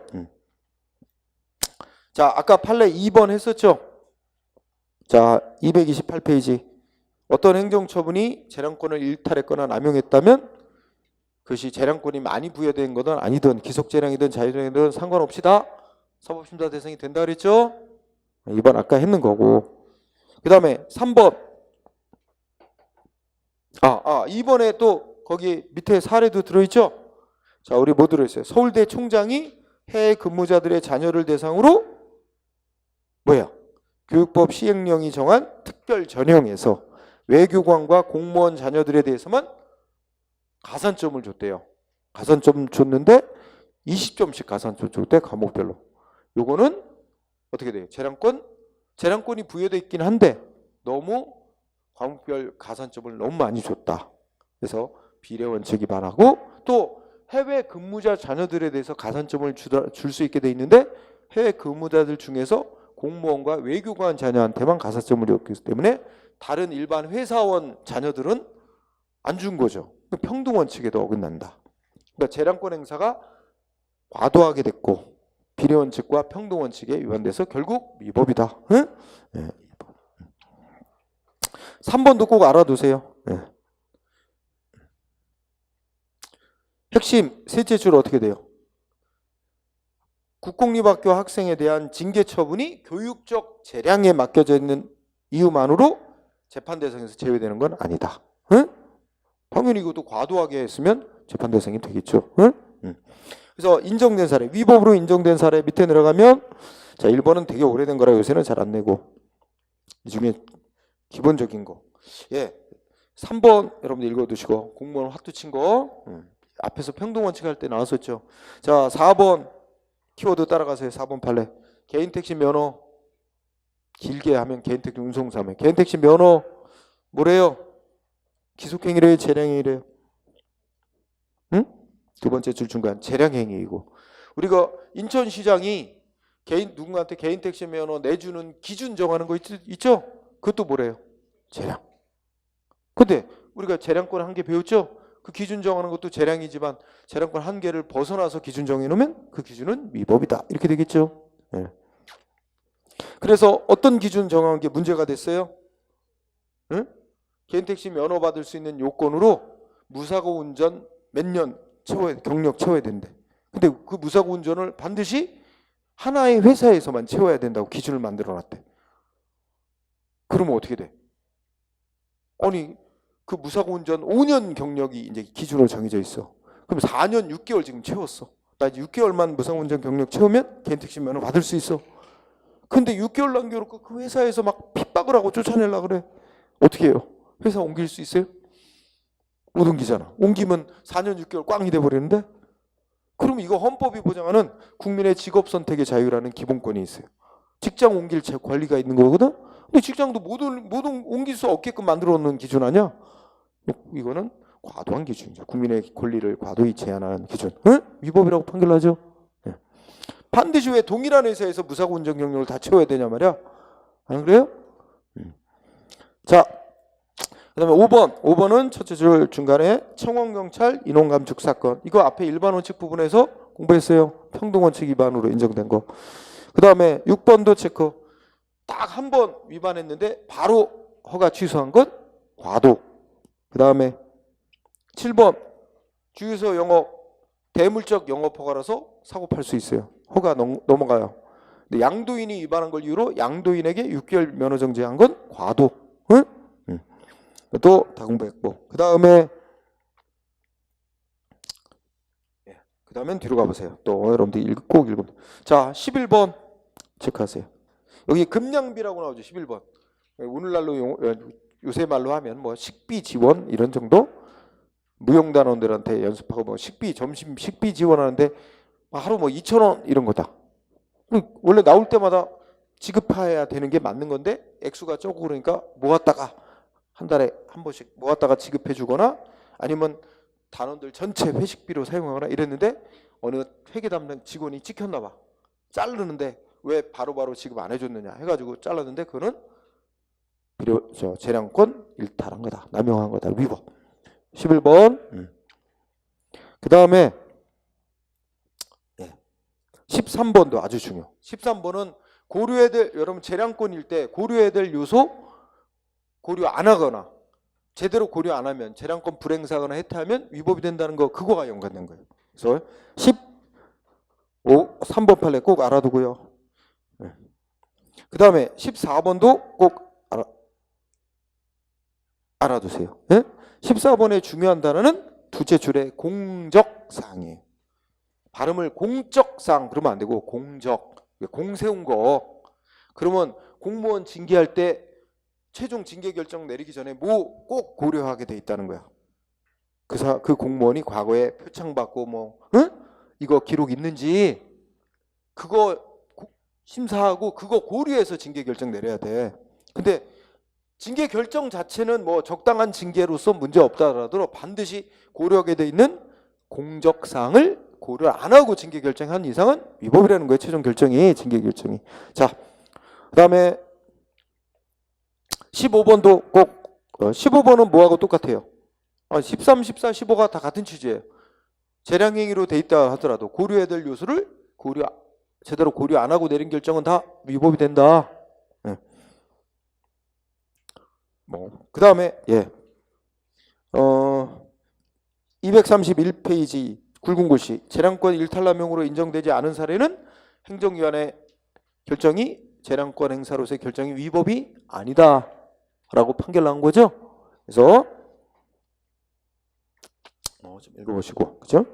자, 아까 판례 2번 했었죠. 자, 228페이지. 어떤 행정처분이 재량권을 일탈했거나 남용했다면 그것이 재량권이 많이 부여된 거든 아니든 기속재량이든 자유재량이든 상관없이 다 사법심사 대상이 된다 그랬죠. 2번 아까 했는 거고. 그 다음에 3번. 2번에 또 거기 밑에 사례도 들어있죠. 자, 우리 뭐 들어있어요? 서울대 총장이 해외 근무자들의 자녀를 대상으로 교육법 시행령이 정한 특별 전형에서 외교관과 공무원 자녀들에 대해서만 가산점을 줬대요. 가산점 줬는데 20점씩 가산점 줬대, 과목별로. 요거는 어떻게 돼요? 재량권이 부여되어 있긴 한데 너무 과목별 가산점을 너무 많이 줬다. 그래서 비례 원칙 위반하고, 또 해외 근무자 자녀들에 대해서 가산점을 줄 수 있게 돼 있는데 해외 근무자들 중에서 공무원과 외교관 자녀한테만 가산점을 줬기 때문에 다른 일반 회사원 자녀들은 안 준 거죠. 평등 원칙에도 어긋난다. 그러니까 재량권 행사가 과도하게 됐고 비례 원칙과 평등 원칙에 위반돼서 결국 위법이다. 응? 네. 3번도 꼭 알아두세요. 네. 핵심 셋째 줄 어떻게 돼요? 국공립학교 학생에 대한 징계 처분이 교육적 재량에 맡겨져 있는 이유만으로 재판 대상에서 제외되는 건 아니다. 응? 당연히 이것도 과도하게 했으면 재판 대상이 되겠죠. 응? 그래서 인정된 사례, 위법으로 인정된 사례 밑에 내려가면, 자, 1번은 되게 오래된 거라 요새는 잘 안 내고, 이 중에 기본적인 거. 3번 여러분들 읽어두시고, 공무원 화투 친 거. 앞에서 평등원칙 할 때 나왔었죠. 자, 4번 키워드 따라가세요. 4번 판례. 개인택시 면허 길게 하면 개인택시 운송사면 개인택시 면허 뭐래요? 기속행위래요? 재량행위래요? 응? 두 번째 줄 중간 재량행위이고 우리가 인천시장이 누군가한테 개인택시 면허 내주는 기준 정하는 거 있죠? 그것도 뭐래요? 재량. 근데 우리가 재량권 한 개 배웠죠? 그 기준 정하는 것도 재량이지만 재량권 한 개를 벗어나서 기준 정해놓으면 그 기준은 위법이다. 이렇게 되겠죠? 네. 그래서 어떤 기준 정한 게 문제가 됐어요? 응? 개인택시 면허 받을 수 있는 요건으로 무사고 운전 몇 년 경력 채워야 된대. 근데 그 무사고 운전을 반드시 하나의 회사에서만 채워야 된다고 기준을 만들어 놨대. 그러면 어떻게 돼? 아니 그 무사고 운전 5년 경력이 이제 기준으로 정해져 있어. 그럼 4년 6개월 지금 채웠어. 나 6개월만 무사고 운전 경력 채우면 개인택시 면허 받을 수 있어. 근데 6개월 남겨놓고 그 회사에서 막 핍박을 하고 쫓아내려고 그래. 어떻게 해요? 회사 옮길 수 있어요? 못 옮기잖아. 옮기면 4년 6개월 꽝이 돼버리는데? 그럼 이거 헌법이 보장하는 국민의 직업 선택의 자유라는 기본권이 있어요. 직장 옮길 권리가 있는 거거든? 근데 직장도 못 옮길 수 없게끔 만들어 놓는 기준 아니야? 이거는 과도한 기준이죠. 국민의 권리를 과도히 제한하는 기준. 응? 위법이라고 판결하죠. 네. 반드시 왜 동일한 회사에서 무사고 운전 경력을 다 채워야 되냐 말이야? 안 그래요? 자, 그 다음에 5번. 5번은 첫째 줄 중간에 청원경찰 인원감축 사건. 이거 앞에 일반 원칙 부분에서 공부했어요. 평등원칙 위반으로 인정된 거. 그 다음에 6번도 체크. 딱 한 번 위반했는데 바로 허가 취소한 건 과도. 그 다음에 7번 주유소 영업 대물적 영업 허가라서 사고 팔 수 있어요. 허가 넘어가요. 근데 양도인이 위반한 걸 이유로 양도인에게 6개월 면허 정지한 건 과도. 응? 또 다 공부했고 그 다음에 그 다음엔 뒤로 가보세요. 또 여러분들 꼭 읽으면 자 11번 체크하세요. 여기 급량비라고 나오죠. 11번 오늘날로 요새 말로 하면 뭐 식비 지원 이런 정도 무용단원들한테 연습하고 뭐 점심 식비 지원하는데 하루 뭐 2,000원 이런 거다. 원래 나올 때마다 지급해야 되는 게 맞는 건데 액수가 적고 그러니까 모았다가 한 달에 한 번씩 모았다가 지급해 주거나 아니면 단원들 전체 회식비로 사용하거나 이랬는데 어느 회계 담당 직원이 찍혔나 봐. 자르는데 왜 바로바로 지급 안 해줬느냐 해가지고 잘랐는데 그거는 재량권 일탈한 거다. 남용한 거다. 위법. 11번. 그 다음에 13번도 아주 중요. 13번은 고려해야 될 여러분 재량권일 때 고려해야 될 요소 고려 안 하거나 제대로 고려 안 하면 재량권 불행사하거나 해태하면 위법이 된다는 거 그거가 연관된 거예요. 그래서 3번 판례 꼭 알아두고요. 그 다음에 14번도 꼭 알아두세요. 14번의 중요한 단어는 두째 줄에 공적사항이에요. 발음을 공적사항 그러면 안 되고 공 세운 거. 그러면 공무원 징계할 때 최종 징계 결정 내리기 전에 뭐 꼭 고려하게 돼 있다는 거야. 그 공무원이 과거에 표창받고 이거 기록 있는지 그거 심사하고 그거 고려해서 징계 결정 내려야 돼. 근데 징계 결정 자체는 뭐 적당한 징계로서 문제 없다라도 반드시 고려하게 돼 있는 공적 사항을 고려 안 하고 징계 결정한 이상은 위법이라는 거예요. 최종 결정이 징계 결정이. 자, 그다음에 15번도 꼭 15번은 뭐하고 똑같아요? 13, 14, 15가 다 같은 취지예요. 재량행위로 돼 있다 하더라도 고려해야 될 요소를 제대로 고려 안 하고 내린 결정은 다 위법이 된다. 그 다음에 231페이지 굵은 글씨 재량권 일탈남용으로 인정되지 않은 사례는 행정위원회 결정이 재량권 행사로서의 결정이 위법이 아니다 라고 판결 나온 거죠. 그래서 좀 읽어보시고 그죠?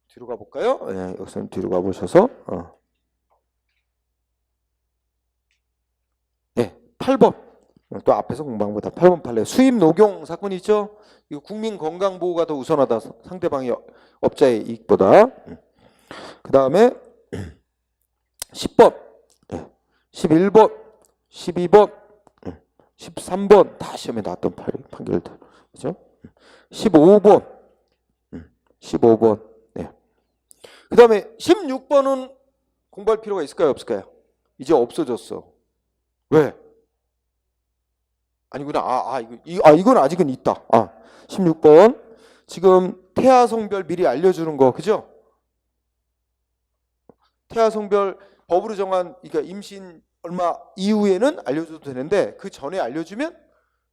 뒤로 가볼까요? 여기서 뒤로 가보셔서 8번 또 앞에서 공부한 거다. 8번 판례 수입 녹용 사건 있죠? 이거 국민 건강 보호가 더 우선하다. 상대방의 업자의 이익보다. 그 다음에 10번, 11번, 12번, 13번 다 시험에 나왔던 판결들. 그죠? 15번, 15번. 네. 그 다음에 16번은 공부할 필요가 있을까요? 없을까요? 이제 없어졌어. 왜? 아니구나. 이건 아직은 있다. 16번. 지금 태아 성별 미리 알려주는 거, 그죠? 태아 성별 법으로 정한, 그러니까 임신 얼마 이후에는 알려줘도 되는데 그 전에 알려주면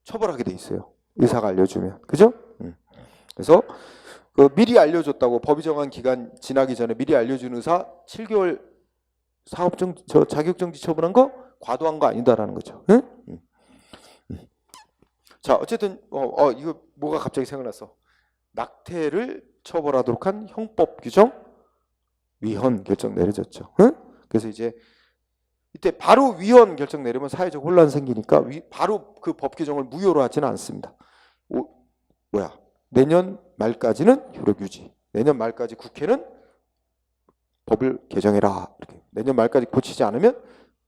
처벌하게 돼 있어요. 의사가 알려주면, 그죠? 그래서 그 미리 알려줬다고 법이 정한 기간 지나기 전에 미리 알려준 의사 7개월 자격정지 처분한 거 과도한 거 아니다라는 거죠. 응? 자, 어쨌든 이거 뭐가 갑자기 생각났어. 낙태를 처벌하도록 한 형법 규정 위헌 결정 내려졌죠. 응? 그래서 이제 이때 바로 위헌 결정 내리면 사회적 혼란 생기니까 바로 그 법 규정을 무효로 하지는 않습니다. 내년 말까지는 효력 유지. 내년 말까지 국회는 법을 개정해라. 이렇게. 내년 말까지 고치지 않으면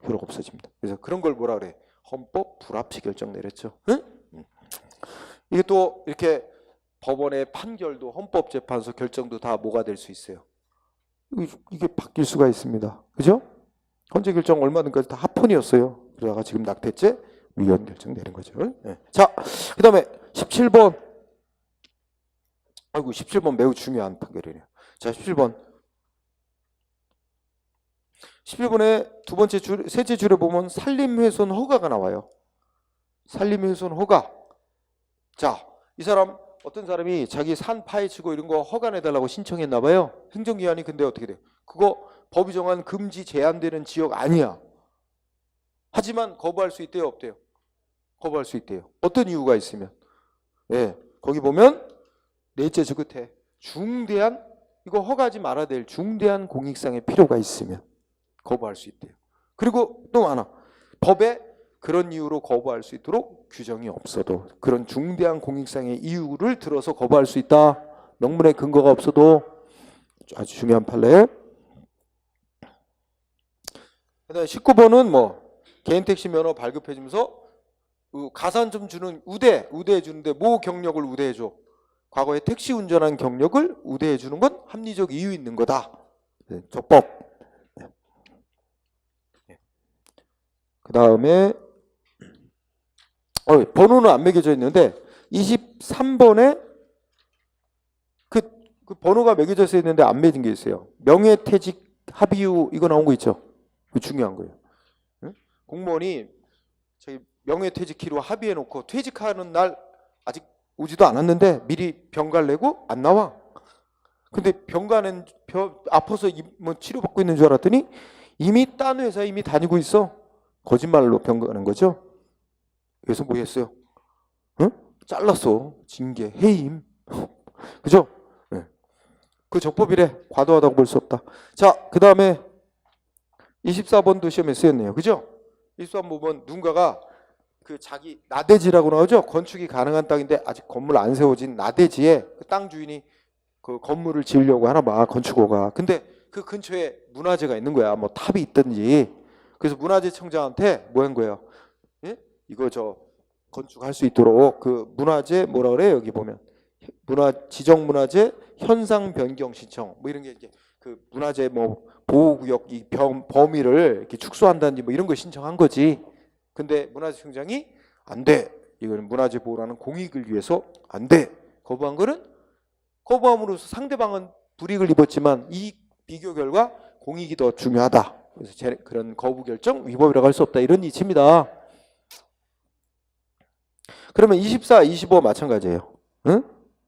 효력 없어집니다. 그래서 그런 걸 뭐라 그래? 헌법 불합치 결정 내렸죠. 응? 이게 또 이렇게 법원의 판결도 헌법재판소 결정도 다 뭐가 될 수 있어요. 이게 바뀔 수가 있습니다. 그죠? 헌재 결정 얼마든지 다 합헌이었어요. 그러다가 지금 낙태죄 위헌 결정 내린 거죠. 네. 자, 그 다음에 17번. 17번 매우 중요한 판결이네요. 자, 17번. 11번의 두 번째 줄, 셋째 줄에 보면 산림훼손 허가가 나와요. 산림훼손 허가. 자, 이 사람 어떤 사람이 자기 산 파헤치고 이런 거 허가 내달라고 신청했나 봐요. 행정기관이. 근데 어떻게 돼? 그거 법이 정한 금지 제한되는 지역 아니야. 하지만 거부할 수 있대요, 없대요? 거부할 수 있대요. 어떤 이유가 있으면. 네, 거기 보면 넷째 주 끝에 중대한, 이거 허가하지 말아야 될 중대한 공익상의 필요가 있으면 거부할 수 있대요. 그리고 또 많아. 법에 그런 이유로 거부할 수 있도록 규정이 없어도, 그런 중대한 공익상의 이유를 들어서 거부할 수 있다. 명문의 근거가 없어도. 아주 중요한 판례. 그다음에 19번은 개인 택시 면허 발급해주면서 가산점 주는 우대해 주는데 뭐 경력을 우대해 줘? 과거에 택시 운전한 경력을 우대해 주는 건 합리적 이유 있는 거다. 네, 적법. 네. 그 다음에 번호는 안 매겨져 있는데 23번에 그 번호가 매겨져 있는데 안 매진 게 있어요. 명예퇴직 합의후 이거 나온 거 있죠? 그 중요한 거예요. 응? 공무원이 저희 명예퇴직키로 합의해놓고 퇴직하는 날 아직 오지도 않았는데 미리 병가를 내고 안 나와. 근데 병가는 아파서 치료받고 있는 줄 알았더니 이미 딴 회사에 이미 다니고 있어. 거짓말로 병가는 거죠. 그래서 뭐 했어요? 응? 잘랐어. 징계, 해임. 그죠? 네. 그 적법이래. 과도하다고 볼 수 없다. 자, 그 다음에 24번도 시험에 쓰였네요. 그죠? 24번 누군가가 그 자기 나대지라고 나오죠? 건축이 가능한 땅인데 아직 건물 안 세워진 나대지에 그 땅 주인이 그 건물을 지으려고 하나 봐, 건축호가. 근데 그 근처에 문화재가 있는 거야. 뭐 탑이 있든지. 그래서 문화재청장한테 뭐 한 거예요? 예? 이거 건축할 수 있도록 그 문화재 뭐라 그래? 여기 보면 지정문화재 현상 변경 신청 뭐 이런 게 이제 그 문화재 보호구역 이 범위를 이렇게 축소한다든지 뭐 이런 거 신청한 거지. 근데 문화재청장이 안 돼. 이거는 문화재 보호라는 공익을 위해서 안 돼. 거부한 거는 거부함으로써 상대방은 불이익을 입었지만 이 비교 결과 공익이 더 중요하다. 그래서 그런 거부 결정 위법이라고 할 수 없다. 이런 이치입니다. 그러면 24, 25 마찬가지예요. 응?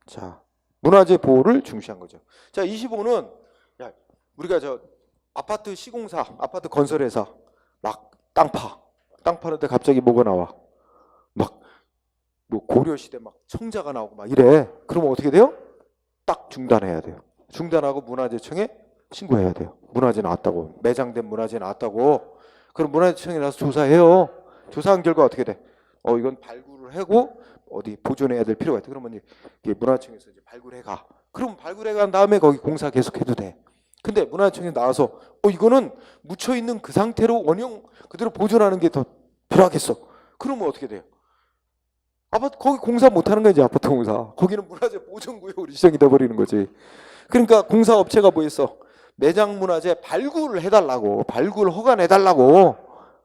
자, 문화재 보호를 중시한 거죠. 자, 25는 우리가 아파트 시공사, 아파트 건설회사 막 땅 파는데 갑자기 뭐가 나와? 막 고려시대 막 청자가 나오고 막 이래. 그러면 어떻게 돼요? 딱 중단해야 돼요. 중단하고 문화재청에 신고해야 돼요. 문화재 나왔다고. 매장된 문화재 나왔다고. 그럼 문화재청에 나서 조사해요. 조사한 결과 어떻게 돼? 이건 발굴을 하고 어디 보존해야 될 필요가 있다. 그러면 이게 문화청에서 이제 발굴해 가. 그럼 발굴해 간 다음에 거기 공사 계속해도 돼. 근데 문화재청이 나와서 이거는 묻혀 있는 그 상태로 원형 그대로 보존하는 게 더 필요하겠어. 그러면 어떻게 돼요? 아파트 거기 공사 못 하는 거지. 아파트 공사. 거기는 문화재 보존구역으로 지정이 돼 버리는 거지. 그러니까 공사 업체가 뭐 했어? 매장 문화재 발굴을 해달라고, 발굴 허가 내달라고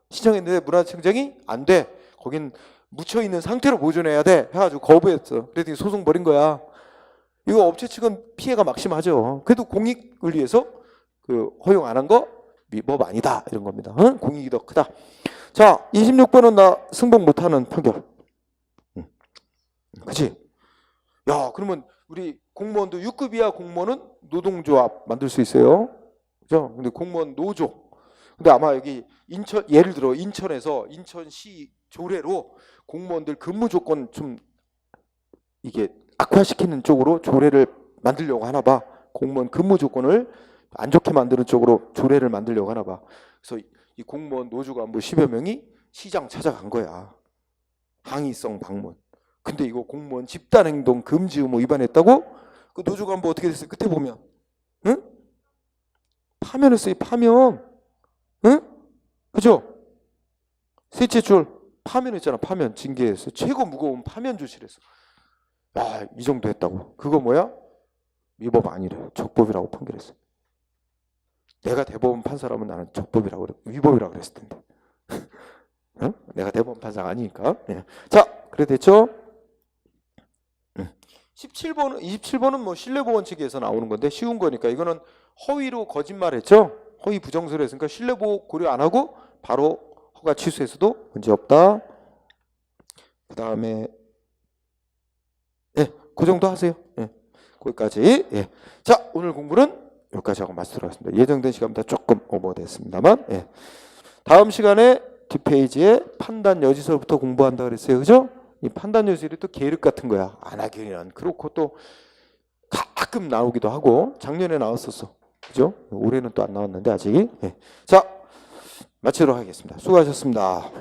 신청했는데 문화재청장이 안 돼. 거긴 묻혀 있는 상태로 보존해야 돼. 해가지고 거부했어. 그랬더니 소송 벌인 거야. 이거 업체 측은 피해가 막심하죠. 그래도 공익을 위해서 그 허용 안 한 거 위법 아니다 이런 겁니다. 응? 공익이 더 크다. 자, 26번은 나 승복 못하는 판결. 그치? 야, 그러면 우리 공무원도 6급 이하 공무원은 노동조합 만들 수 있어요. 그죠? 근데 공무원 노조. 근데 아마 여기 인천, 예를 들어 인천에서 인천시 조례로 공무원들 근무 조건 좀 이게 악화시키는 쪽으로 조례를 만들려고 하나 봐. 공무원 근무 조건을 안 좋게 만드는 쪽으로 조례를 만들려고 하나 봐. 그래서 이 공무원 노조가 뭐 10여 명이 시장 찾아간 거야. 항의성 방문. 근데 이거 공무원 집단행동 금지 의무 위반했다고? 그 노조 간부 어떻게 됐어요? 끝에 보면, 응? 파면했어요. 파면, 응? 그죠? 셋째 줄 파면했잖아. 파면 징계했어. 최고 무거운 파면 조치했어. 야, 이 정도 했다고. 그거 뭐야? 위법 아니래. 적법이라고 판결했어. 내가 대법원 판사라면 나는 적법이라고 그래. 위법이라고 그랬을 텐데. 응? 내가 대법원 판사가 아니니까. 예. 자, 그래 됐죠? 27번은 뭐 신뢰보호원칙에서 나오는 건데 쉬운 거니까 이거는 허위로 거짓말했죠. 허위 부정서를 했으니까 신뢰보호 고려 안 하고 바로 허가 취소해서도 문제 없다. 그 다음에 그 정도 하세요. 거기까지. 자, 오늘 공부는 여기까지 하고 마치도록 하겠습니다. 예정된 시간보다 조금 오버됐습니다만 다음 시간에 뒷페이지에 판단 여지서부터 공부한다 그랬어요. 그죠? 이 판단 요소들이 또 계륵 같은 거야. 안하기는 그렇고 또 가끔 나오기도 하고 작년에 나왔었어. 그죠? 올해는 또 안 나왔는데 아직. 자, 마치도록 하겠습니다. 수고하셨습니다.